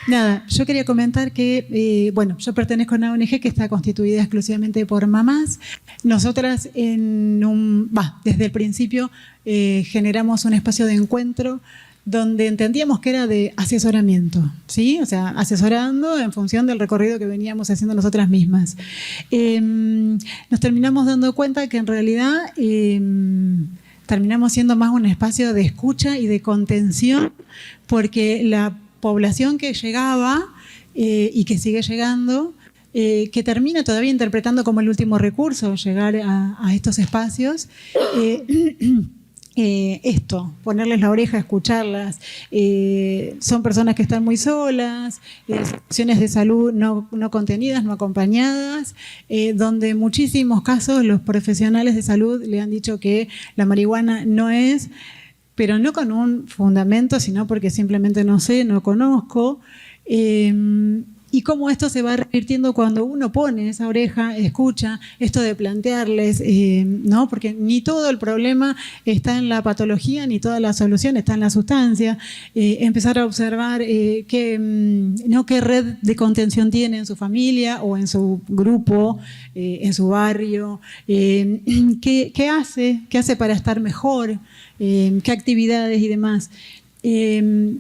Nada, yo quería comentar que, yo pertenezco a una ONG que está constituida exclusivamente por mamás. Nosotras desde el principio generamos un espacio de encuentro donde entendíamos que era de asesoramiento, ¿sí? O sea, asesorando en función del recorrido que veníamos haciendo nosotras mismas. Nos terminamos dando cuenta que en realidad terminamos siendo más un espacio de escucha y de contención, porque la población que llegaba y que sigue llegando, que termina todavía interpretando como el último recurso llegar a estos espacios, ponerles la oreja, escucharlas. Son personas que están muy solas, situaciones de salud no contenidas, no acompañadas, donde en muchísimos casos los profesionales de salud le han dicho que la marihuana no es, pero no con un fundamento, sino porque simplemente no sé, no conozco. Y cómo esto se va revirtiendo cuando uno pone esa oreja, escucha, esto de plantearles, ¿no? Porque ni todo el problema está en la patología, ni toda la solución está en la sustancia. Empezar a observar qué red de contención tiene en su familia o en su grupo, en su barrio, qué hace para estar mejor, qué actividades y demás.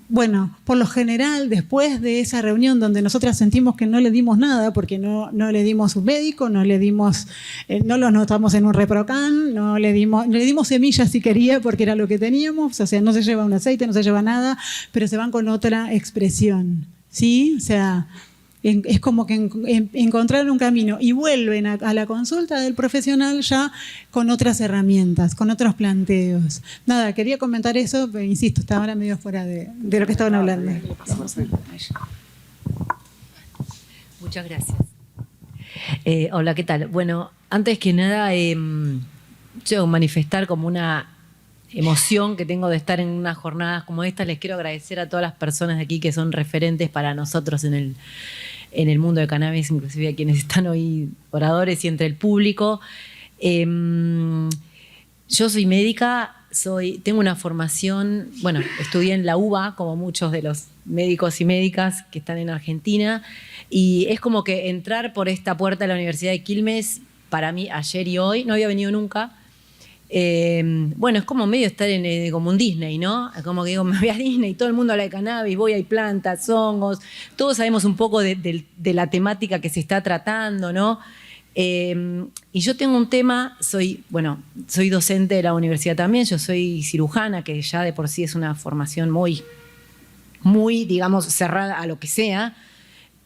Bueno, por lo general, después de esa reunión donde nosotras sentimos que no le dimos nada, porque no le dimos un médico, no los notamos en un reprocan, le dimos semillas si quería, porque era lo que teníamos, o sea, no se lleva un aceite, no se lleva nada, pero se van con otra expresión, ¿sí? O sea, es como que encontraron un camino y vuelven a la consulta del profesional ya con otras herramientas, con otros planteos. Nada, quería comentar eso, pero insisto, estaba ahora medio fuera de lo que estaban hablando. Muchas gracias. Hola, ¿qué tal? Bueno, antes que nada, yo manifestar como una emoción que tengo de estar en unas jornadas como esta. Les quiero agradecer a todas las personas de aquí que son referentes para nosotros en el mundo de cannabis, inclusive a quienes están hoy oradores y entre el público. Yo soy médica, tengo una formación, bueno, estudié en la UBA, como muchos de los médicos y médicas que están en Argentina, y es como que entrar por esta puerta de la Universidad de Quilmes, para mí, ayer y hoy, no había venido nunca. Bueno, es como medio estar como un Disney, ¿no? Como que digo, me voy a Disney, todo el mundo habla de cannabis, hay plantas, hongos, todos sabemos un poco de la temática que se está tratando, ¿no? Y yo tengo un tema, soy docente de la universidad también, yo soy cirujana, que ya de por sí es una formación muy, digamos, cerrada a lo que sea.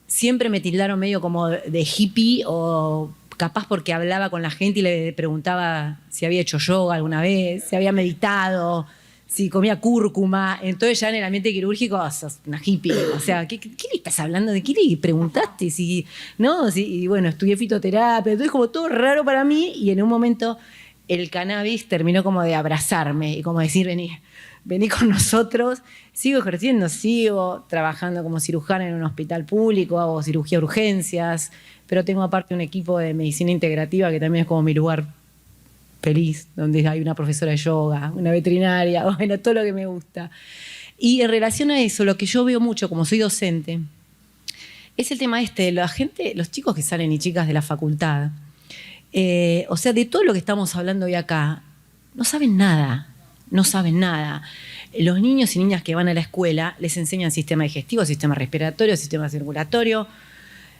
Siempre me tildaron medio como de hippie o capaz porque hablaba con la gente y le preguntaba si había hecho yoga alguna vez, si había meditado, si comía cúrcuma. Entonces ya en el ambiente quirúrgico sos una hippie. O sea, ¿qué le estás hablando? ¿De qué le preguntaste? Y bueno, estudié fitoterapia. Entonces como todo raro para mí, y en un momento el cannabis terminó como de abrazarme y como decir, vení con nosotros. Sigo ejerciendo, sigo trabajando como cirujana en un hospital público, hago cirugía de urgencias, pero tengo aparte un equipo de medicina integrativa que también es como mi lugar feliz, donde hay una profesora de yoga, una veterinaria, bueno, todo lo que me gusta. Y en relación a eso, lo que yo veo mucho, como soy docente, es el tema de la gente, los chicos que salen y chicas de la facultad, o sea, de todo lo que estamos hablando hoy acá, no saben nada. Los niños y niñas que van a la escuela les enseñan sistema digestivo, sistema respiratorio, sistema circulatorio.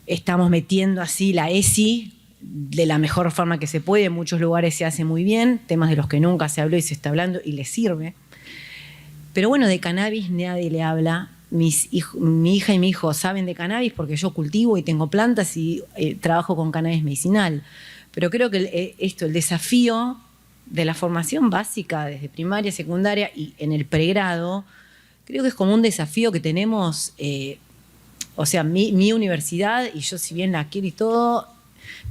Estamos metiendo así la ESI de la mejor forma que se puede. En muchos lugares se hace muy bien, temas de los que nunca se habló y se está hablando y les sirve. Pero bueno, de cannabis nadie le habla. Mi hija y mi hijo saben de cannabis porque yo cultivo y tengo plantas y trabajo con cannabis medicinal. Pero creo que el desafío de la formación básica desde primaria, secundaria y en el pregrado, creo que es como un desafío que tenemos. O sea, mi universidad, y yo si bien la quiero y todo,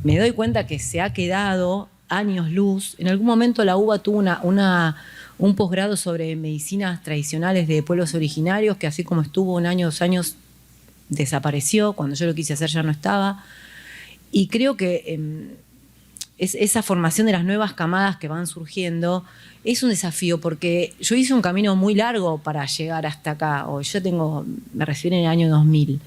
me doy cuenta que se ha quedado años luz. En algún momento la UBA tuvo un posgrado sobre medicinas tradicionales de pueblos originarios, que así como estuvo un año, 2 años, desapareció. Cuando yo lo quise hacer ya no estaba. Y creo que esa formación de las nuevas camadas que van surgiendo es un desafío, porque yo hice un camino muy largo para llegar hasta acá. Me recibí en el año 2000.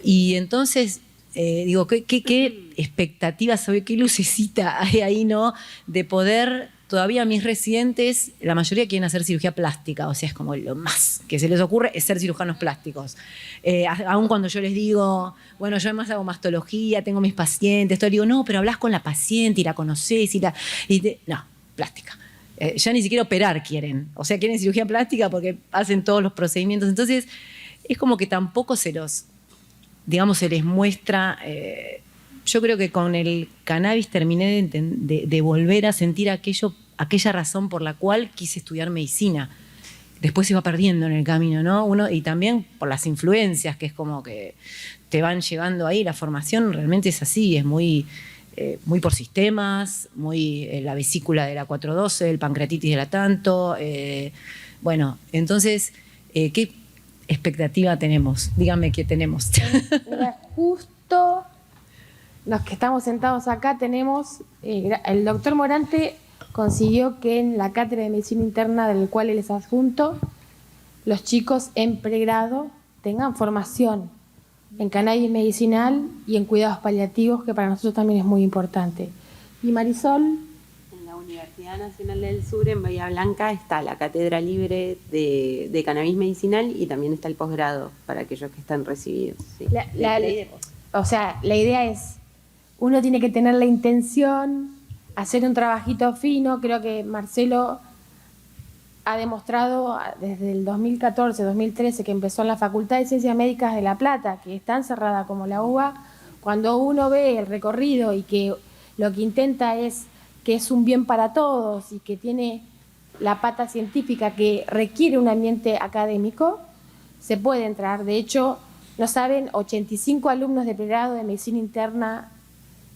Y entonces, digo, ¿qué expectativas, qué lucecita hay ahí, ¿no? De poder, todavía mis residentes, la mayoría quieren hacer cirugía plástica, o sea, es como lo más que se les ocurre es ser cirujanos plásticos. Aún cuando yo les digo, bueno, yo además hago mastología, tengo mis pacientes, todo, digo, no, pero hablas con la paciente y la conocés no, plástica. Ya ni siquiera operar quieren, o sea, quieren cirugía plástica porque hacen todos los procedimientos. Entonces, es como que tampoco se les muestra. Yo creo que con el cannabis terminé de volver a sentir aquella razón por la cual quise estudiar medicina. Después se va perdiendo en el camino, ¿no? Y también por las influencias, que es como que te van llevando ahí. La formación realmente es así, es muy por sistemas, muy la vesícula de la 412, el pancreatitis de la tanto, Bueno, entonces, ¿qué expectativa tenemos? Dígame qué tenemos. Mira, justo los que estamos sentados acá tenemos, el doctor Morante consiguió que en la cátedra de medicina interna del cual él es adjunto, los chicos en pregrado tengan formación en cannabis medicinal y en cuidados paliativos, que para nosotros también es muy importante. Y Marisol. En la Universidad Nacional del Sur, en Bahía Blanca, está la cátedra libre de cannabis medicinal y también está el posgrado para aquellos que están recibidos. Sí. O sea, la idea es, uno tiene que tener la intención, hacer un trabajito fino. Creo que Marcelo ha demostrado desde el 2014, 2013, que empezó en la Facultad de Ciencias Médicas de La Plata, que es tan cerrada como la UBA, cuando uno ve el recorrido y que lo que intenta es que es un bien para todos y que tiene la pata científica que requiere un ambiente académico, se puede entrar. De hecho, no saben, 85 alumnos de pregrado de medicina interna,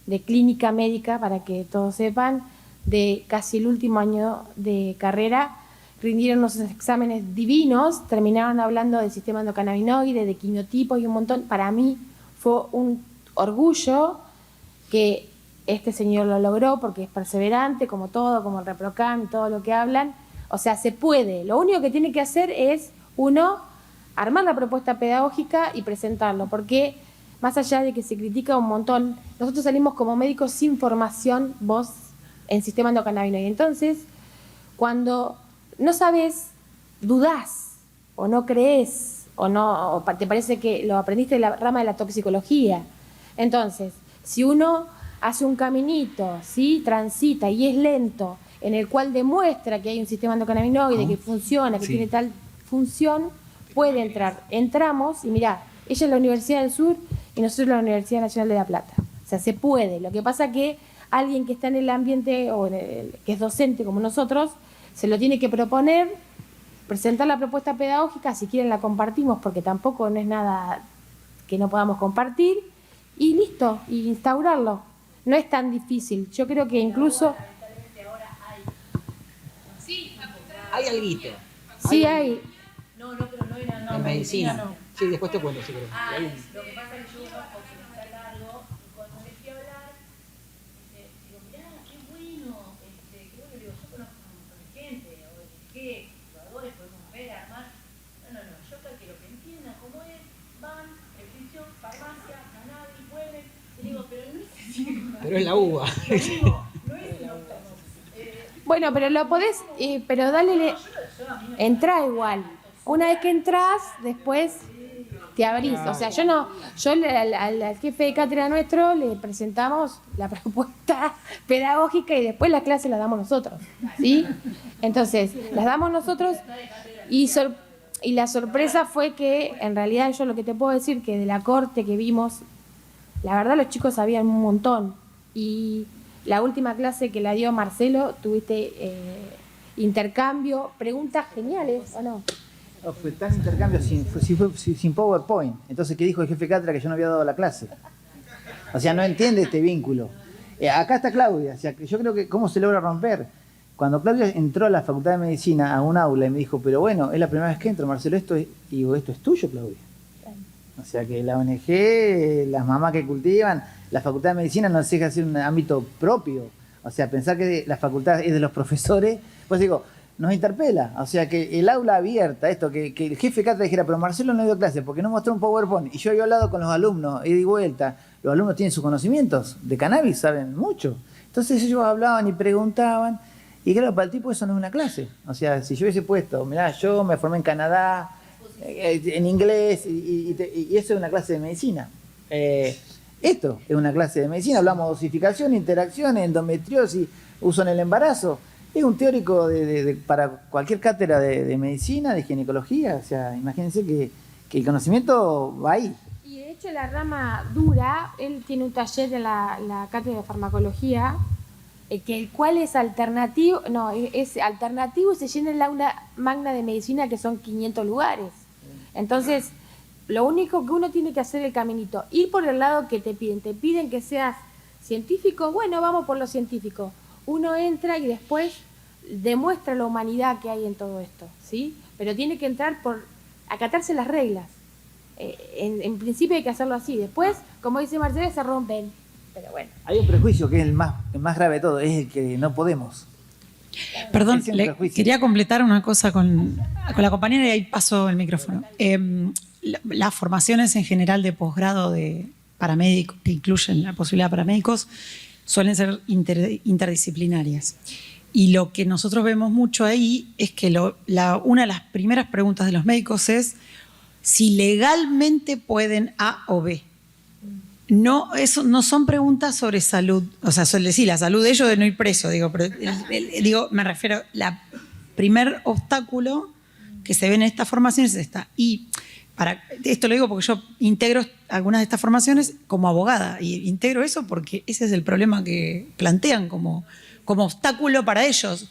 de clínica médica, para que todos sepan, de casi el último año de carrera, rindieron unos exámenes divinos, terminaron hablando del sistema endocannabinoide, de quimiotipos y un montón. Para mí fue un orgullo que este señor lo logró, porque es perseverante, como todo, como el ReproCam, todo lo que hablan. O sea, se puede. Lo único que tiene que hacer es, uno, armar la propuesta pedagógica y presentarlo, porque más allá de que se critica un montón, nosotros salimos como médicos sin formación, vos, en sistema endocannabinoide. Entonces, cuando no sabes, dudás, o no crees, o no, o te parece que lo aprendiste de la rama de la toxicología. Entonces, si uno hace un caminito, ¿sí?, transita y es lento, en el cual demuestra que hay un sistema endocannabinoide, que funciona, que tiene tal función, puede entrar. Entramos y mirá, ella es la Universidad del Sur y nosotros la Universidad Nacional de La Plata. O sea, se puede. Lo que pasa que alguien que está en el ambiente, o que es docente como nosotros, se lo tiene que proponer, presentar la propuesta pedagógica, si quieren la compartimos, porque tampoco no es nada que no podamos compartir, y listo, y instaurarlo. No es tan difícil. Yo creo que incluso... Hay alguito. Sí, hay. No, pero no era nada. En medicina. No. Sí, después te cuento, si querés. Lo que pasa es que yo, porque está largo, y cuando me fui a hablar, digo, mirá, qué bueno, yo conozco un montón de gente, ONG, jugadores, podemos ver, armar. No, yo creo que lo que entiendan cómo es, van, prescripción, farmacia, cannabis, vuelven, y digo, pero no es así. Pero es la uva. Bueno, pero lo podés, pero dale, entrá igual. Una vez que entras, después te abrís. O sea, yo al jefe de cátedra nuestro le presentamos la propuesta pedagógica y después las clases las damos nosotros, ¿sí? Entonces, las damos nosotros y la sorpresa fue que, en realidad, yo lo que te puedo decir, que de la corte que vimos, la verdad los chicos sabían un montón. Y la última clase que la dio Marcelo, tuviste intercambio, preguntas geniales, ¿o no? No, fue tan intercambio sin PowerPoint. Entonces, ¿qué dijo el jefe de cátedra? Que yo no había dado la clase. O sea, no entiende este vínculo. Acá está Claudia. O sea, yo creo que cómo se logra romper. Cuando Claudia entró a la Facultad de Medicina a un aula y me dijo, pero bueno, es la primera vez que entro, Marcelo, y digo, ¿esto es tuyo, Claudia? O sea, que la ONG, las mamás que cultivan, la Facultad de Medicina no se deja hacer un ámbito propio. O sea, pensar que la facultad es de los profesores, pues digo, nos interpela. O sea, que el aula abierta, esto, que el jefe de cátedra dijera, pero Marcelo no dio clase porque no mostró un PowerPoint. Y yo había hablado con los alumnos, ida y vuelta. Los alumnos tienen sus conocimientos de cannabis, saben mucho. Entonces ellos hablaban y preguntaban. Y claro, para el tipo eso no es una clase. O sea, si yo hubiese puesto, mirá, yo me formé en Canadá, en inglés, y eso es una clase de medicina. Esto es una clase de medicina. Hablamos de dosificación, interacción, endometriosis, uso en el embarazo. Es un teórico para cualquier cátedra de medicina, de ginecología. O sea, imagínense que el conocimiento va ahí. Y de hecho la rama dura, él tiene un taller en la cátedra de farmacología, el cual es alternativo, es alternativo y se llena el aula magna de medicina, que son 500 lugares. Entonces, lo único que uno tiene que hacer es el caminito, ir por el lado que te piden que seas científico, bueno, vamos por lo científico. Uno entra y después demuestra la humanidad que hay en todo esto, ¿sí? Pero tiene que entrar por acatarse las reglas. En principio hay que hacerlo así. Después, como dice Mercedes, se rompen. Pero bueno. Hay un prejuicio que es el más grave de todo, es el que no podemos. Perdón, quería completar una cosa con la compañera y ahí paso el micrófono. Las formaciones en general de posgrado de paramédicos, que incluyen la posibilidad de paramédicos, suelen ser interdisciplinarias. Y lo que nosotros vemos mucho ahí es que una de las primeras preguntas de los médicos es si legalmente pueden A o B. No, eso no son preguntas sobre salud, o sea, sí, la salud de ellos de no ir preso, pero me refiero, la primer obstáculo que se ve en estas formaciones es esta. Y esto lo digo porque yo integro algunas de estas formaciones como abogada, y integro eso porque ese es el problema que plantean como obstáculo para ellos.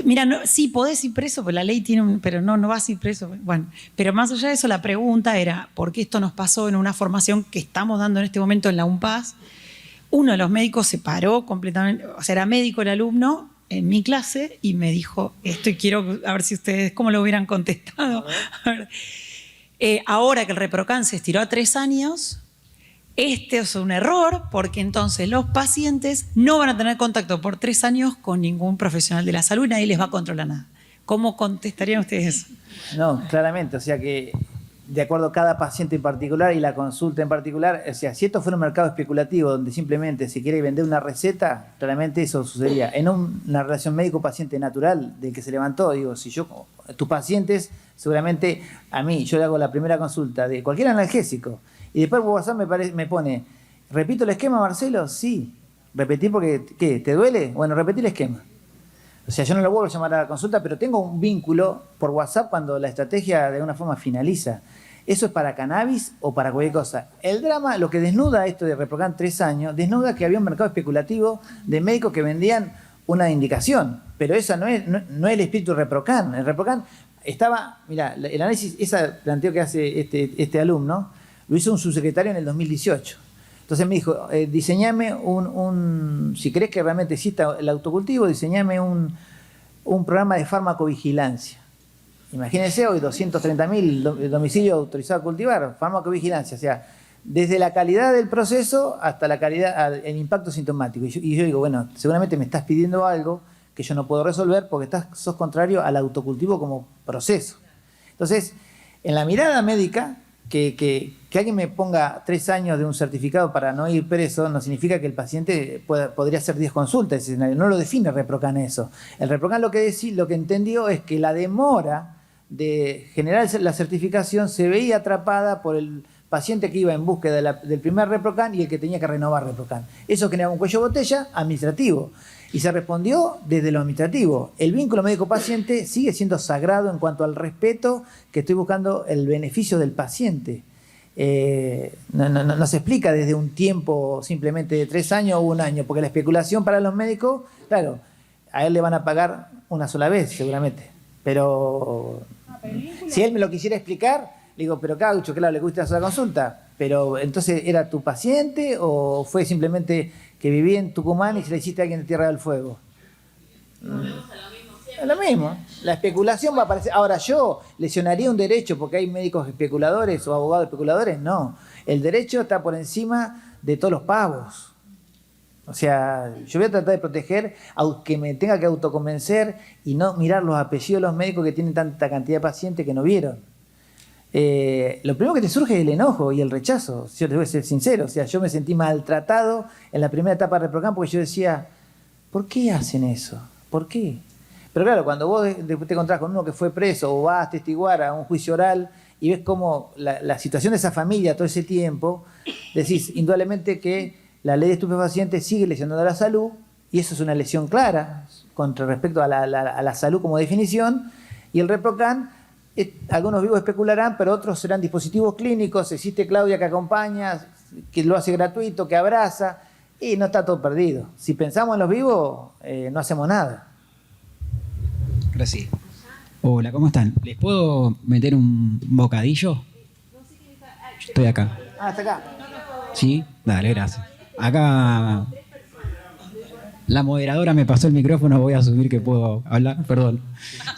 Mira, sí, podés ir preso, pues la ley tiene pero no vas a ir preso. Bueno, pero más allá de eso, la pregunta era, ¿por qué esto nos pasó en una formación que estamos dando en este momento en la UNPAS? Uno de los médicos se paró completamente, o sea, era médico el alumno en mi clase y me dijo esto, y quiero a ver si ustedes, ¿cómo lo hubieran contestado? Ahora que el ReproCan se estiró a 3 años, este es un error porque entonces los pacientes no van a tener contacto por 3 años con ningún profesional de la salud y nadie les va a controlar nada. ¿Cómo contestarían ustedes eso? No, claramente, o sea que de acuerdo a cada paciente en particular y la consulta en particular, o sea, si esto fuera un mercado especulativo donde simplemente se quiere vender una receta, claramente eso sucedería. En una relación médico-paciente natural del que se levantó, si tus pacientes, seguramente a mí, yo le hago la primera consulta de cualquier analgésico, y después por WhatsApp me pone, ¿repito el esquema, Marcelo? Sí. ¿Repetí porque qué? ¿Te duele? Bueno, repetí el esquema. O sea, yo no lo vuelvo a llamar a la consulta, pero tengo un vínculo por WhatsApp cuando la estrategia de alguna forma finaliza. ¿Eso es para cannabis o para cualquier cosa? El drama, lo que desnuda esto de ReproCan 3 años, desnuda que había un mercado especulativo de médicos que vendían una indicación. Pero esa no es el espíritu de ReproCan. El ReproCan estaba, mira, el análisis, ese planteo que hace este alumno, lo hizo un subsecretario en el 2018. Entonces me dijo, diseñame si crees que realmente exista el autocultivo, diseñame un programa de farmacovigilancia. Imagínense hoy 230.000 domicilios autorizados a cultivar, farmacovigilancia, o sea, desde la calidad del proceso hasta la calidad, el impacto sintomático. Y yo digo, bueno, seguramente me estás pidiendo algo que yo no puedo resolver porque sos contrario al autocultivo como proceso. Entonces, en la mirada médica, que alguien me ponga 3 años de un certificado para no ir preso no significa que el paciente podría hacer 10 consultas. Ese escenario no lo define ReproCan eso. El ReproCan lo que entendió es que la demora de generar la certificación se veía atrapada por el paciente que iba en búsqueda del primer ReproCan y el que tenía que renovar ReproCan. Eso generaba un cuello de botella administrativo. Y se respondió desde lo administrativo. El vínculo médico-paciente sigue siendo sagrado en cuanto al respeto que estoy buscando el beneficio del paciente. No se explica desde un tiempo simplemente de 3 años o 1 año, porque la especulación para los médicos, claro, a él le van a pagar una sola vez seguramente. Pero si él me lo quisiera explicar, le digo, pero Caucho, claro, le gusta hacer la consulta, pero entonces ¿era tu paciente o fue simplemente que vivía en Tucumán y se le hiciste a alguien de Tierra del Fuego? Es lo mismo. La especulación va a aparecer. Ahora, ¿yo lesionaría un derecho porque hay médicos especuladores o abogados especuladores? No. El derecho está por encima de todos los pavos. O sea, yo voy a tratar de proteger, aunque me tenga que autoconvencer y no mirar los apellidos de los médicos que tienen tanta cantidad de pacientes que no vieron. Lo primero que te surge es el enojo y el rechazo. Yo te voy a ser sincero. O sea, yo me sentí maltratado en la primera etapa de ReproCan porque yo decía, ¿por qué hacen eso? ¿Por qué? Pero claro, cuando vos te encontrás con uno que fue preso o vas a testiguar a un juicio oral y ves cómo la situación de esa familia todo ese tiempo, decís indudablemente que la ley de estupefacientes sigue lesionando la salud y eso es una lesión clara con respecto a la salud como definición. Y el ReproCan, algunos vivos especularán, pero otros serán dispositivos clínicos. Existe Claudia que acompaña, que lo hace gratuito, que abraza, y no está todo perdido. Si pensamos en los vivos, no hacemos nada. Gracias. Hola, ¿cómo están? ¿Les puedo meter un bocadillo? Estoy acá. Ah, está acá. Sí, dale, gracias. Acá La moderadora me pasó el micrófono, voy a asumir que puedo hablar, perdón.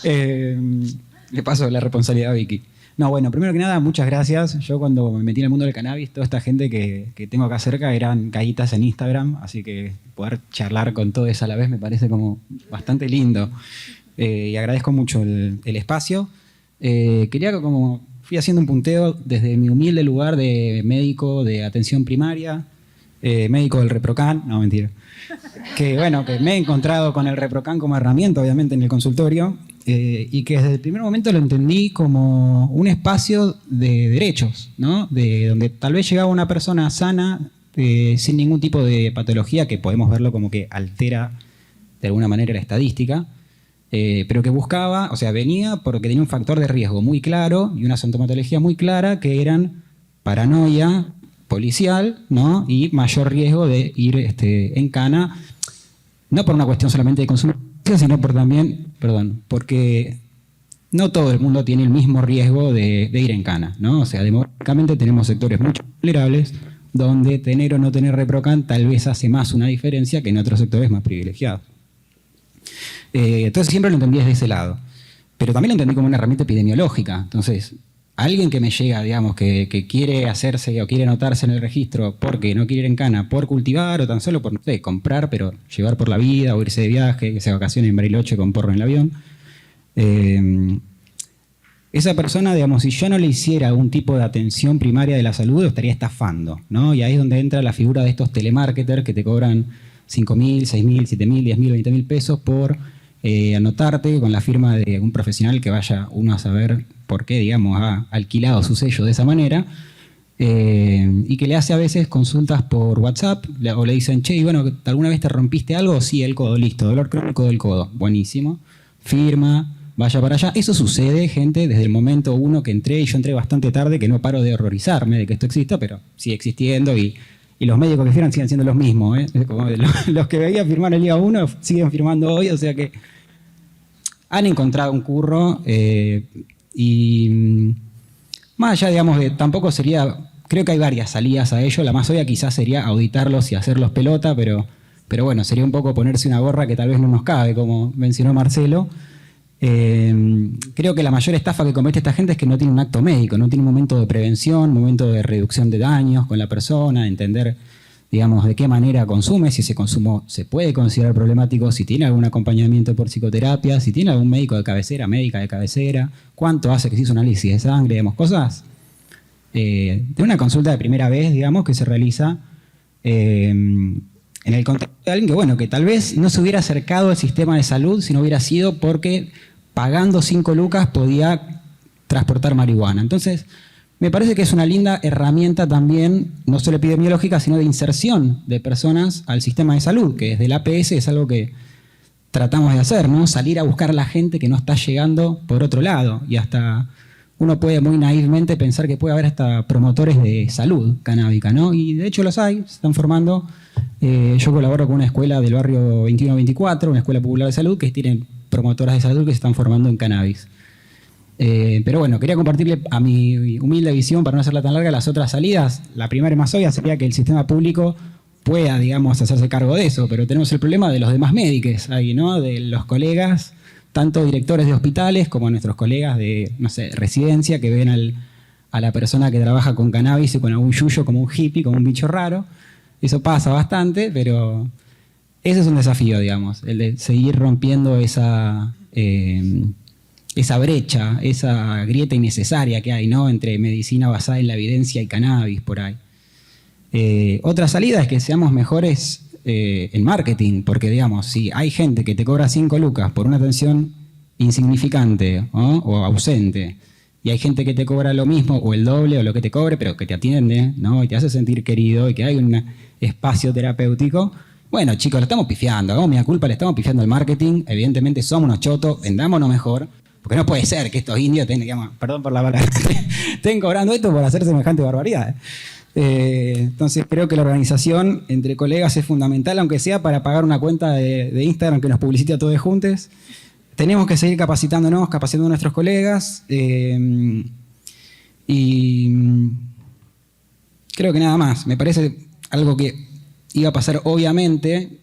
Le paso la responsabilidad a Vicky. No, bueno, primero que nada, muchas gracias. Yo cuando me metí en el mundo del cannabis, toda esta gente que tengo acá cerca eran gallitas en Instagram, así que poder charlar con todo eso a la vez me parece como bastante lindo. Y agradezco mucho el espacio. Quería como fui haciendo un punteo desde mi humilde lugar de médico de atención primaria, médico del ReproCan, no mentira. Que bueno, que me he encontrado con el ReproCan como herramienta, obviamente, en el consultorio, y que desde el primer momento lo entendí como un espacio de derechos, ¿no? De donde tal vez llegaba una persona sana, sin ningún tipo de patología, que podemos verlo como que altera de alguna manera la estadística, pero que buscaba, o sea, venía porque tenía un factor de riesgo muy claro y una sintomatología muy clara, que eran paranoia policial, ¿no? Y mayor riesgo de ir en cana, no por una cuestión solamente de consumo, sino por también, porque no todo el mundo tiene el mismo riesgo de ir en cana, ¿no? O sea, demográficamente tenemos sectores mucho vulnerables donde tener o no tener ReproCan tal vez hace más una diferencia que en otros sectores más privilegiados. Entonces siempre lo entendí desde ese lado, pero también lo entendí como una herramienta epidemiológica. Entonces, alguien que me llega, digamos, que quiere hacerse o quiere anotarse en el registro porque no quiere ir en cana, por cultivar o tan solo por, no sé, comprar, pero llevar por la vida o irse de viaje, que se vacacione en Bariloche con porro en el avión. Esa persona, digamos, si yo no le hiciera algún tipo de atención primaria de la salud, lo estaría estafando, ¿no? Y ahí es donde entra la figura de estos telemarketers que te cobran 5.000, 6.000, 7.000, 10.000, 20.000 pesos por anotarte con la firma de un profesional que vaya uno a saber por qué, digamos, ha alquilado su sello de esa manera, y que le hace a veces consultas por WhatsApp, o le dicen, che, y bueno, ¿alguna vez te rompiste algo? Sí, el codo, listo, dolor crónico del codo, buenísimo, firma, vaya para allá. Eso sucede, gente, desde el momento uno que entré, y yo entré bastante tarde, que no paro de horrorizarme de que esto exista, pero sigue existiendo, y los médicos que firman siguen siendo los mismos, ¿eh? Como los que veía firmar el día 1 siguen firmando hoy, o sea que han encontrado un curro, y más allá, digamos, de tampoco sería, creo que hay varias salidas a ello, la más obvia quizás sería auditarlos y hacerlos pelota, pero bueno, sería un poco ponerse una gorra que tal vez no nos cabe, como mencionó Marcelo. Creo que la mayor estafa que comete esta gente es que no tiene un acto médico, no tiene un momento de prevención, un momento de reducción de daños con la persona, entender, digamos, de qué manera consume, si ese consumo se puede considerar problemático, si tiene algún acompañamiento por psicoterapia, si tiene algún médico de cabecera, médica de cabecera, cuánto hace que se hizo un análisis de sangre, digamos, cosas de una consulta de primera vez, digamos, que se realiza en el contexto de alguien que, bueno, que tal vez no se hubiera acercado al sistema de salud si no hubiera sido porque pagando 5 lucas podía transportar marihuana. Entonces, me parece que es una linda herramienta también, no solo epidemiológica, sino de inserción de personas al sistema de salud, que desde el APS es algo que tratamos de hacer, ¿no? Salir a buscar a la gente que no está llegando por otro lado. Y hasta uno puede muy naivmente pensar que puede haber hasta promotores de salud canábica, ¿no? Y de hecho los hay, se están formando. Yo colaboro con una escuela del barrio 2124, una escuela popular de salud, que tienen promotoras de salud que se están formando en cannabis. Pero bueno, quería compartirle a mi humilde visión, para no hacerla tan larga, las otras salidas. La primera y más obvia sería que el sistema público pueda, digamos, hacerse cargo de eso, pero tenemos el problema de los demás médicos ahí, ¿no? De los colegas, tanto directores de hospitales como nuestros colegas de, no sé, residencia, que ven a la persona que trabaja con cannabis y con algún yuyo como un hippie, como un bicho raro. Eso pasa bastante, pero ese es un desafío, digamos, el de seguir rompiendo esa brecha, esa grieta innecesaria que hay, ¿no? Entre medicina basada en la evidencia y cannabis por ahí. Otra salida es que seamos mejores en marketing, porque, digamos, si hay gente que te cobra 5 lucas por una atención insignificante, ¿no? O ausente, y hay gente que te cobra lo mismo o el doble o lo que te cobre, pero que te atiende, ¿no? Y te hace sentir querido y que hay un espacio terapéutico. Bueno, chicos, lo estamos pifiando, hagamos mea culpa, le estamos pifiando el marketing, evidentemente somos unos chotos, vendámonos mejor, porque no puede ser que estos indios digamos, perdón por la palabra, estén cobrando esto por hacer semejante barbaridad. Entonces creo que la organización entre colegas es fundamental, aunque sea para pagar una cuenta de Instagram que nos publicite a todos juntos. Tenemos que seguir capacitándonos, capacitando a nuestros colegas, y creo que nada más. Me parece algo que iba a pasar obviamente,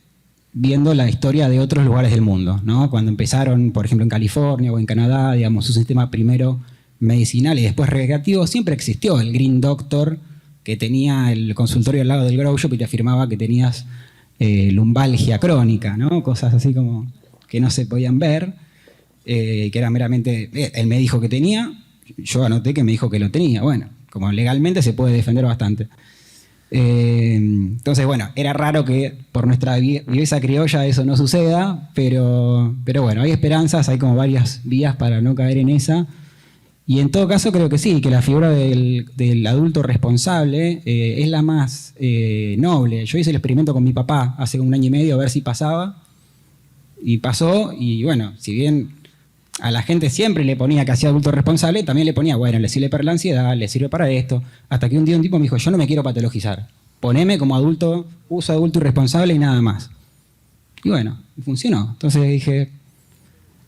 viendo la historia de otros lugares del mundo, ¿no? Cuando empezaron, por ejemplo, en California o en Canadá, digamos, su sistema primero medicinal y después recreativo, siempre existió el Green Doctor, que tenía el consultorio al lado del grow shop y te afirmaba que tenías lumbalgia crónica, ¿no? Cosas así como que no se podían ver, que era meramente, él me dijo que tenía, yo anoté que me dijo que lo tenía. Bueno, como legalmente se puede defender bastante. Entonces, bueno, era raro que por nuestra viveza criolla eso no suceda, pero bueno, hay esperanzas, hay como varias vías para no caer en esa. Y en todo caso creo que sí, que la figura del adulto responsable es la más noble. Yo hice el experimento con mi papá hace 1 año y medio a ver si pasaba, y pasó, y bueno, si bien a la gente siempre le ponía que hacía adulto responsable, también le ponía, bueno, le sirve para la ansiedad, le sirve para esto, hasta que un día un tipo me dijo, yo no me quiero patologizar, poneme como adulto, uso adulto irresponsable y nada más. Y bueno, funcionó. Entonces dije,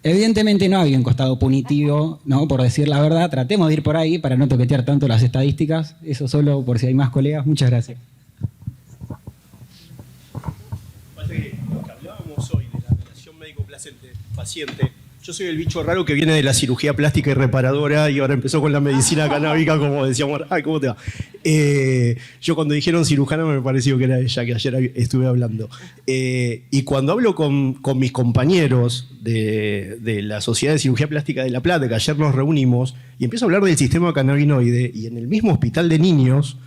evidentemente no había un costado punitivo, ¿no? Por decir la verdad, tratemos de ir por ahí para no toquetear tanto las estadísticas, eso solo por si hay más colegas. Muchas gracias. Parece que lo que hablábamos hoy de la relación médico-paciente, yo soy el bicho raro que viene de la cirugía plástica y reparadora y ahora empezó con la medicina canábica, como decíamos. Ay, ¿cómo te va? Yo cuando dijeron cirujana me pareció que era ella, que ayer estuve hablando. Y cuando hablo con mis compañeros de la Sociedad de Cirugía Plástica de La Plata, que ayer nos reunimos, y empiezo a hablar del sistema cannabinoide, y en el mismo hospital de niños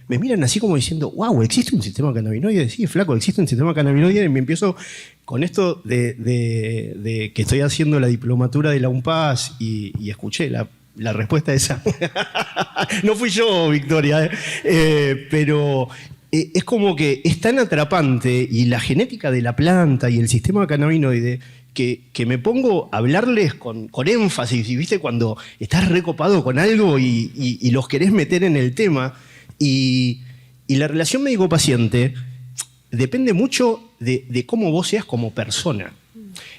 me miran así como diciendo, wow, ¿existe un sistema cannabinoide? Sí, flaco, existe un sistema cannabinoide. Y me empiezo con esto de que estoy haciendo la diplomatura de la UNPAS y escuché la respuesta esa. No fui yo, Victoria, pero es como que es tan atrapante y la genética de la planta y el sistema cannabinoide que me pongo a hablarles con énfasis. Y viste cuando estás recopado con algo y los querés meter en el tema. Y la relación médico-paciente depende mucho de cómo vos seas como persona.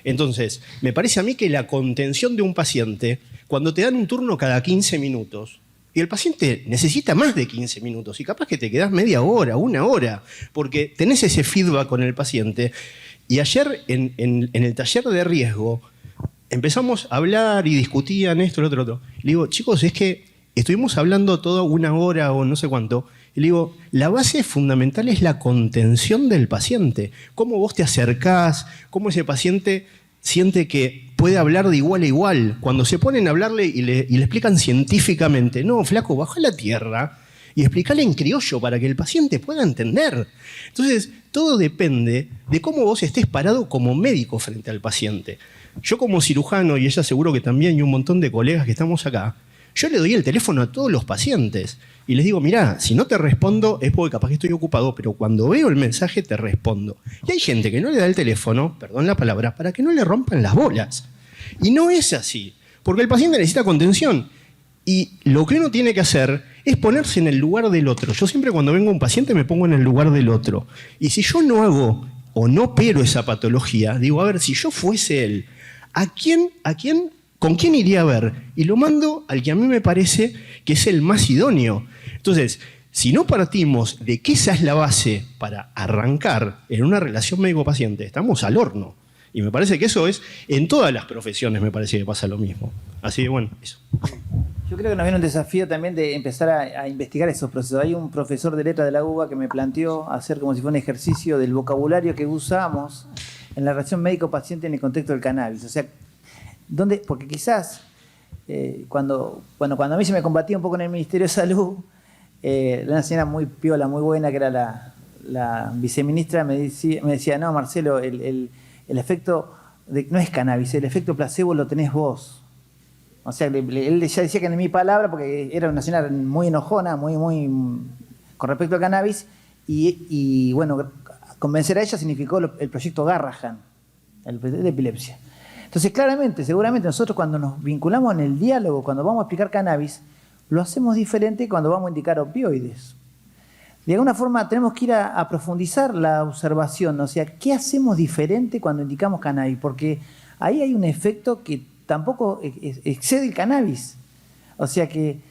Entonces, me parece a mí que la contención de un paciente, cuando te dan un turno cada 15 minutos, y el paciente necesita más de 15 minutos, y capaz que te quedás media hora, 1 hora, porque tenés ese feedback con el paciente. Y ayer en el taller de riesgo empezamos a hablar y discutían esto, lo otro. Y le digo, chicos, es que estuvimos hablando toda 1 hora o no sé cuánto, y le digo, la base fundamental es la contención del paciente. Cómo vos te acercás, cómo ese paciente siente que puede hablar de igual a igual. Cuando se ponen a hablarle y le explican científicamente, no, flaco, baja a la tierra y explícale en criollo para que el paciente pueda entender. Entonces, todo depende de cómo vos estés parado como médico frente al paciente. Yo como cirujano, y ella seguro que también, y un montón de colegas que estamos acá, yo le doy el teléfono a todos los pacientes y les digo, mirá, si no te respondo es porque capaz que estoy ocupado, pero cuando veo el mensaje te respondo. Y hay gente que no le da el teléfono, perdón la palabra, para que no le rompan las bolas. Y no es así, porque el paciente necesita contención. Y lo que uno tiene que hacer es ponerse en el lugar del otro. Yo siempre cuando vengo a un paciente me pongo en el lugar del otro. Y si yo no hago o no opero esa patología, digo, a ver, si yo fuese él, ¿con quién iría a ver? Y lo mando al que a mí me parece que es el más idóneo. Entonces, si no partimos de que esa es la base para arrancar en una relación médico-paciente, estamos al horno. Y me parece que eso es, en todas las profesiones me parece que pasa lo mismo. Así que bueno, eso. Yo creo que nos viene un desafío también de empezar a investigar esos procesos. Hay un profesor de letras de la UBA que me planteó hacer como si fuera un ejercicio del vocabulario que usamos en la relación médico-paciente en el contexto del cannabis. O sea, porque quizás cuando a mí se me combatía un poco en el Ministerio de Salud, una señora muy piola, muy buena, que era la viceministra, me decía, no, Marcelo, el efecto no es cannabis, el efecto placebo lo tenés vos. O sea, él ya decía que en mi palabra, porque era una señora muy enojona, muy con respecto al cannabis, y bueno, convencer a ella significó el proyecto Garrahan, el proyecto de epilepsia. Entonces, claramente, seguramente nosotros cuando nos vinculamos en el diálogo, cuando vamos a explicar cannabis, lo hacemos diferente cuando vamos a indicar opioides. De alguna forma tenemos que ir a profundizar la observación, o sea, ¿qué hacemos diferente cuando indicamos cannabis? Porque ahí hay un efecto que tampoco excede el cannabis. O sea que,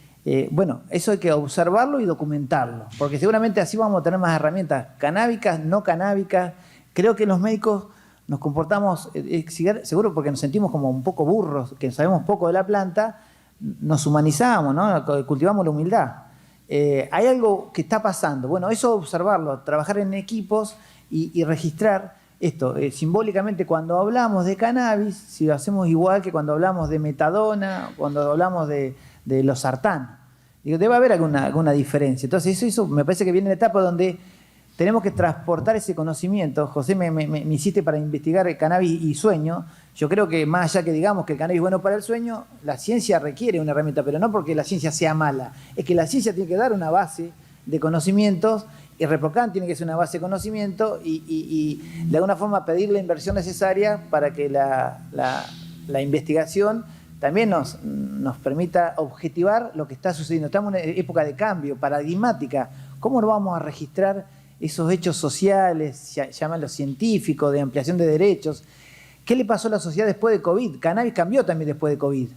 bueno, eso hay que observarlo y documentarlo, porque seguramente así vamos a tener más herramientas canábicas, no canábicas, Creo que los médicos nos comportamos, seguro porque nos sentimos como un poco burros, que sabemos poco de la planta, nos humanizamos, ¿no? Cultivamos la humildad. Hay algo que está pasando. Bueno, eso observarlo, trabajar en equipos y registrar esto. Simbólicamente, cuando hablamos de cannabis, si lo hacemos igual que cuando hablamos de metadona, cuando hablamos de losartán, debe haber alguna diferencia. Entonces, eso me parece que viene en la etapa donde tenemos que transportar ese conocimiento. José me hiciste para investigar el cannabis y sueño. Yo creo que más allá que digamos que el cannabis es bueno para el sueño, la ciencia requiere una herramienta, pero no porque la ciencia sea mala. Es que la ciencia tiene que dar una base de conocimientos, y Reprocan tiene que ser una base de conocimiento y de alguna forma pedir la inversión necesaria para que la investigación también nos permita objetivar lo que está sucediendo. Estamos en una época de cambio, paradigmática. ¿Cómo no vamos a registrar esos hechos sociales, llaman los científicos, de ampliación de derechos? ¿Qué le pasó a la sociedad después de COVID? Cannabis cambió también después de COVID.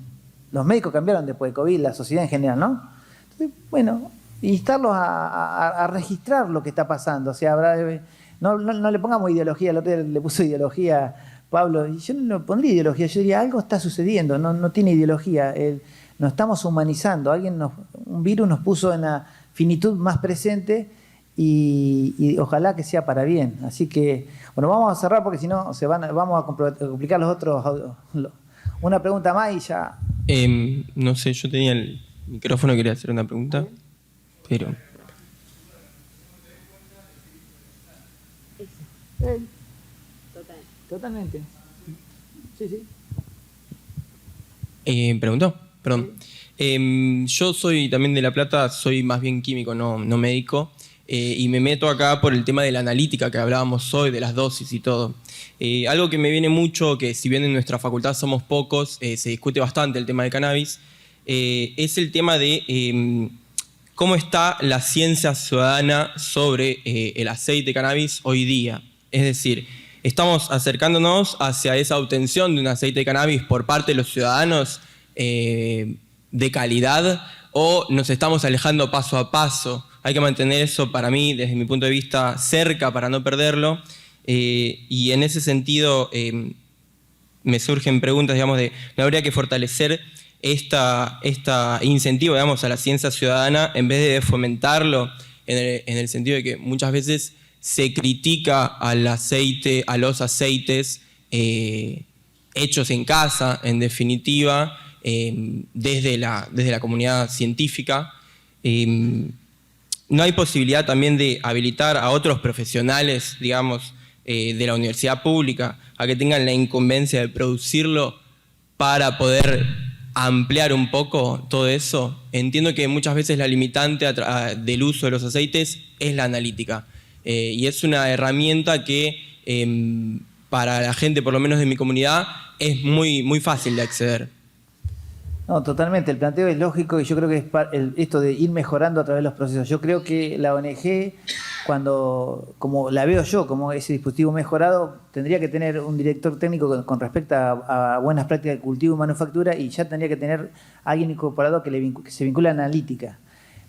Los médicos cambiaron después de COVID, la sociedad en general, ¿no? Entonces, bueno, instarlos a registrar lo que está pasando. O sea, no le pongamos ideología, el otro día le puso ideología Pablo, y yo no pondría ideología, yo diría algo está sucediendo, no tiene ideología, nos estamos humanizando, un virus nos puso en la finitud más presente y ojalá que sea para bien. Así que, bueno, vamos a cerrar porque si no vamos a complicar los otros. Una pregunta más y ya. No sé, yo tenía el micrófono, quería hacer una pregunta, pero... Totalmente. Sí. ¿Preguntó? Perdón. Yo soy también de La Plata, soy más bien químico, no médico, y me meto acá por el tema de la analítica que hablábamos hoy, de las dosis y todo. Algo que me viene mucho, que si bien en nuestra facultad somos pocos, se discute bastante el tema del cannabis, es el tema de cómo está la ciencia ciudadana sobre el aceite de cannabis hoy día. Es decir, estamos acercándonos hacia esa obtención de un aceite de cannabis por parte de los ciudadanos de calidad, o nos estamos alejando paso a paso. Hay que mantener eso, para mí, desde mi punto de vista, cerca para no perderlo. Y en ese sentido me surgen preguntas, digamos, de ¿no habría que fortalecer esta incentivo, digamos, a la ciencia ciudadana en vez de fomentarlo en el sentido de que muchas veces se critica al aceite, a los aceites hechos en casa, en definitiva, desde la comunidad científica? ¿No hay posibilidad también de habilitar a otros profesionales, digamos, de la universidad pública a que tengan la incumbencia de producirlo para poder ampliar un poco todo eso? Entiendo que muchas veces la limitante del uso de los aceites es la analítica. Y es una herramienta que para la gente, por lo menos de mi comunidad, es muy fácil de acceder. No, totalmente. El planteo es lógico y yo creo que es esto de ir mejorando a través de los procesos. Yo creo que la ONG, como la veo yo, como ese dispositivo mejorado, tendría que tener un director técnico con respecto a buenas prácticas de cultivo y manufactura, y ya tendría que tener alguien incorporado que se vincule a analítica.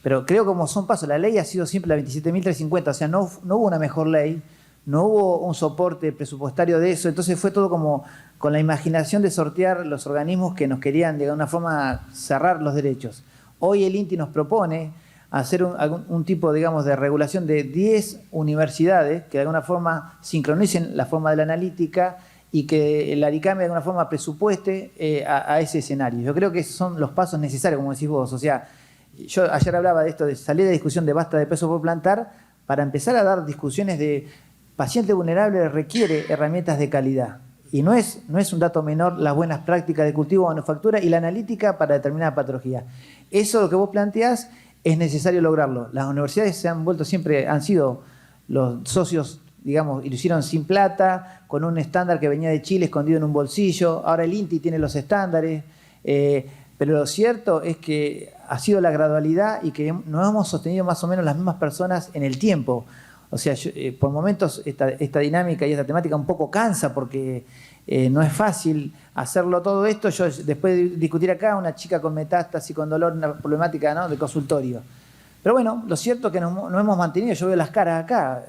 Pero creo como son pasos. La ley ha sido siempre la 27.350, o sea, no hubo una mejor ley, no hubo un soporte presupuestario de eso, entonces fue todo como con la imaginación de sortear los organismos que nos querían de alguna forma cerrar los derechos. Hoy el INTI nos propone hacer un tipo, digamos, de regulación de 10 universidades que de alguna forma sincronicen la forma de la analítica y que el ARICAME de alguna forma presupueste a ese escenario. Yo creo que esos son los pasos necesarios, como decís vos. O sea, yo ayer hablaba de esto, de salir de discusión de basta de peso por plantar, para empezar a dar discusiones de paciente vulnerable requiere herramientas de calidad. Y no es un dato menor las buenas prácticas de cultivo o manufactura y la analítica para determinada patología. Eso, lo que vos planteás, es necesario lograrlo. Las universidades han sido los socios, digamos, y lo hicieron sin plata, con un estándar que venía de Chile escondido en un bolsillo. Ahora el INTI tiene los estándares. Pero lo cierto es que ha sido la gradualidad y que nos hemos sostenido más o menos las mismas personas en el tiempo. O sea, por momentos esta dinámica y esta temática un poco cansa porque no es fácil hacerlo todo esto. Yo, después de discutir acá, una chica con metástasis, con dolor, una problemática, ¿no?, de consultorio. Pero bueno, lo cierto es que nos hemos mantenido, yo veo las caras acá,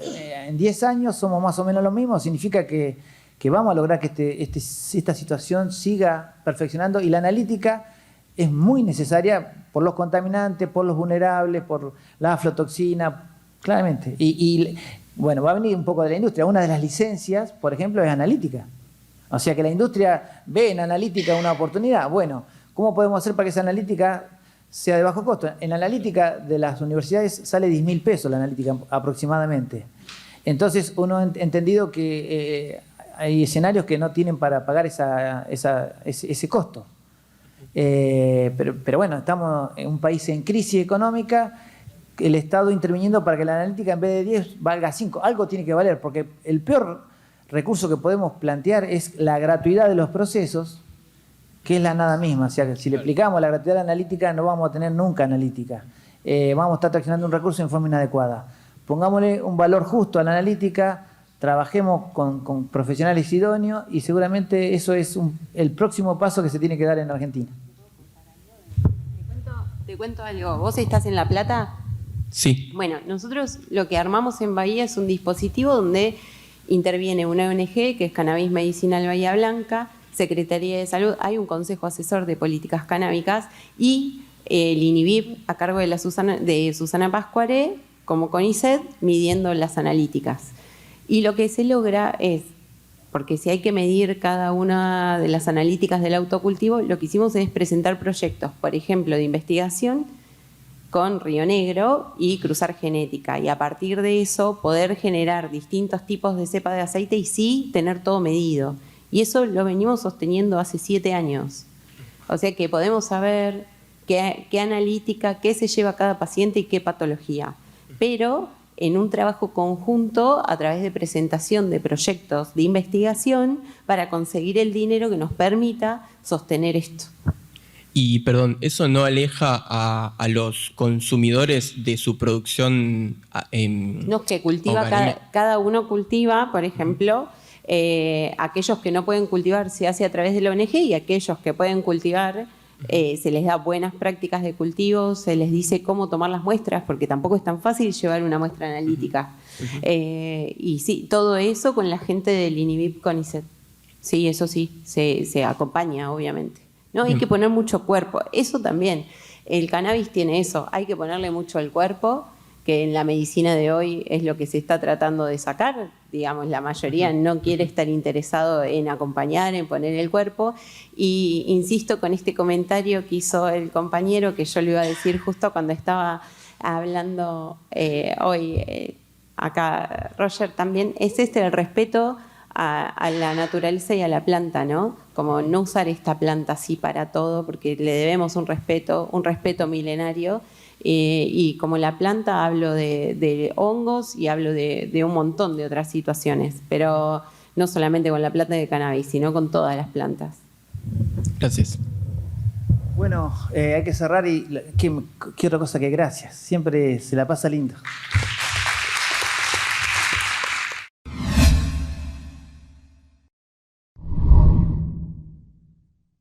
en 10 años somos más o menos lo mismo, significa que vamos a lograr que esta situación siga perfeccionando, y la analítica es muy necesaria por los contaminantes, por los vulnerables, por la aflatoxina, claramente. Y bueno, va a venir un poco de la industria. Una de las licencias, por ejemplo, es analítica. O sea que la industria ve en analítica una oportunidad. Bueno, ¿cómo podemos hacer para que esa analítica sea de bajo costo? En la analítica de las universidades sale 10.000 pesos la analítica aproximadamente. Entonces uno ha entendido que hay escenarios que no tienen para pagar ese costo. Pero bueno, estamos en un país en crisis económica, el Estado interviniendo para que la analítica en vez de 10 valga 5. Algo tiene que valer, porque el peor recurso que podemos plantear es la gratuidad de los procesos, que es la nada misma. O sea, que si le aplicamos la gratuidad a la analítica, no vamos a tener nunca analítica. Vamos a estar traccionando un recurso en forma inadecuada. Pongámosle un valor justo a la analítica, trabajemos con profesionales idóneos, y seguramente eso es el próximo paso que se tiene que dar en Argentina. Te cuento algo. ¿Vos estás en La Plata? Sí. Bueno, nosotros lo que armamos en Bahía es un dispositivo donde interviene una ONG, que es Cannabis Medicinal Bahía Blanca, Secretaría de Salud, hay un consejo asesor de políticas canábicas, y el INIVIP a cargo de Susana Pascuaré, como CONICET, midiendo las analíticas. Y lo que se logra es, porque si hay que medir cada una de las analíticas del autocultivo, lo que hicimos es presentar proyectos, por ejemplo, de investigación con Río Negro y cruzar genética, y a partir de eso poder generar distintos tipos de cepa de aceite y sí tener todo medido. Y eso lo venimos sosteniendo hace 7 años. O sea que podemos saber qué analítica, qué se lleva cada paciente y qué patología. Pero en un trabajo conjunto a través de presentación de proyectos de investigación para conseguir el dinero que nos permita sostener esto. Y perdón, ¿eso no aleja a los consumidores de su producción? No, que cultiva, cada uno cultiva, por ejemplo, aquellos que no pueden cultivar se hace a través de la ONG, y aquellos que pueden cultivar se les da buenas prácticas de cultivo, se les dice cómo tomar las muestras, porque tampoco es tan fácil llevar una muestra analítica. Y sí, todo eso con la gente del INIVIP CONICET. Sí, eso sí, se acompaña, obviamente. ¿No? Hay que poner mucho cuerpo. Eso también. El cannabis tiene eso. Hay que ponerle mucho al cuerpo, que en la medicina de hoy es lo que se está tratando de sacar. Digamos, la mayoría no quiere estar interesado en acompañar, en poner el cuerpo. Y insisto con este comentario que hizo el compañero, que yo le iba a decir justo cuando estaba hablando hoy acá, Roger, también, es el respeto a la naturaleza y a la planta, ¿no? Como no usar esta planta así para todo, porque le debemos un respeto milenario. Y como la planta hablo de hongos y hablo de un montón de otras situaciones, pero no solamente con la planta de cannabis, sino con todas las plantas. Gracias. Bueno, hay que cerrar, y qué otra cosa que gracias. Siempre se la pasa lindo.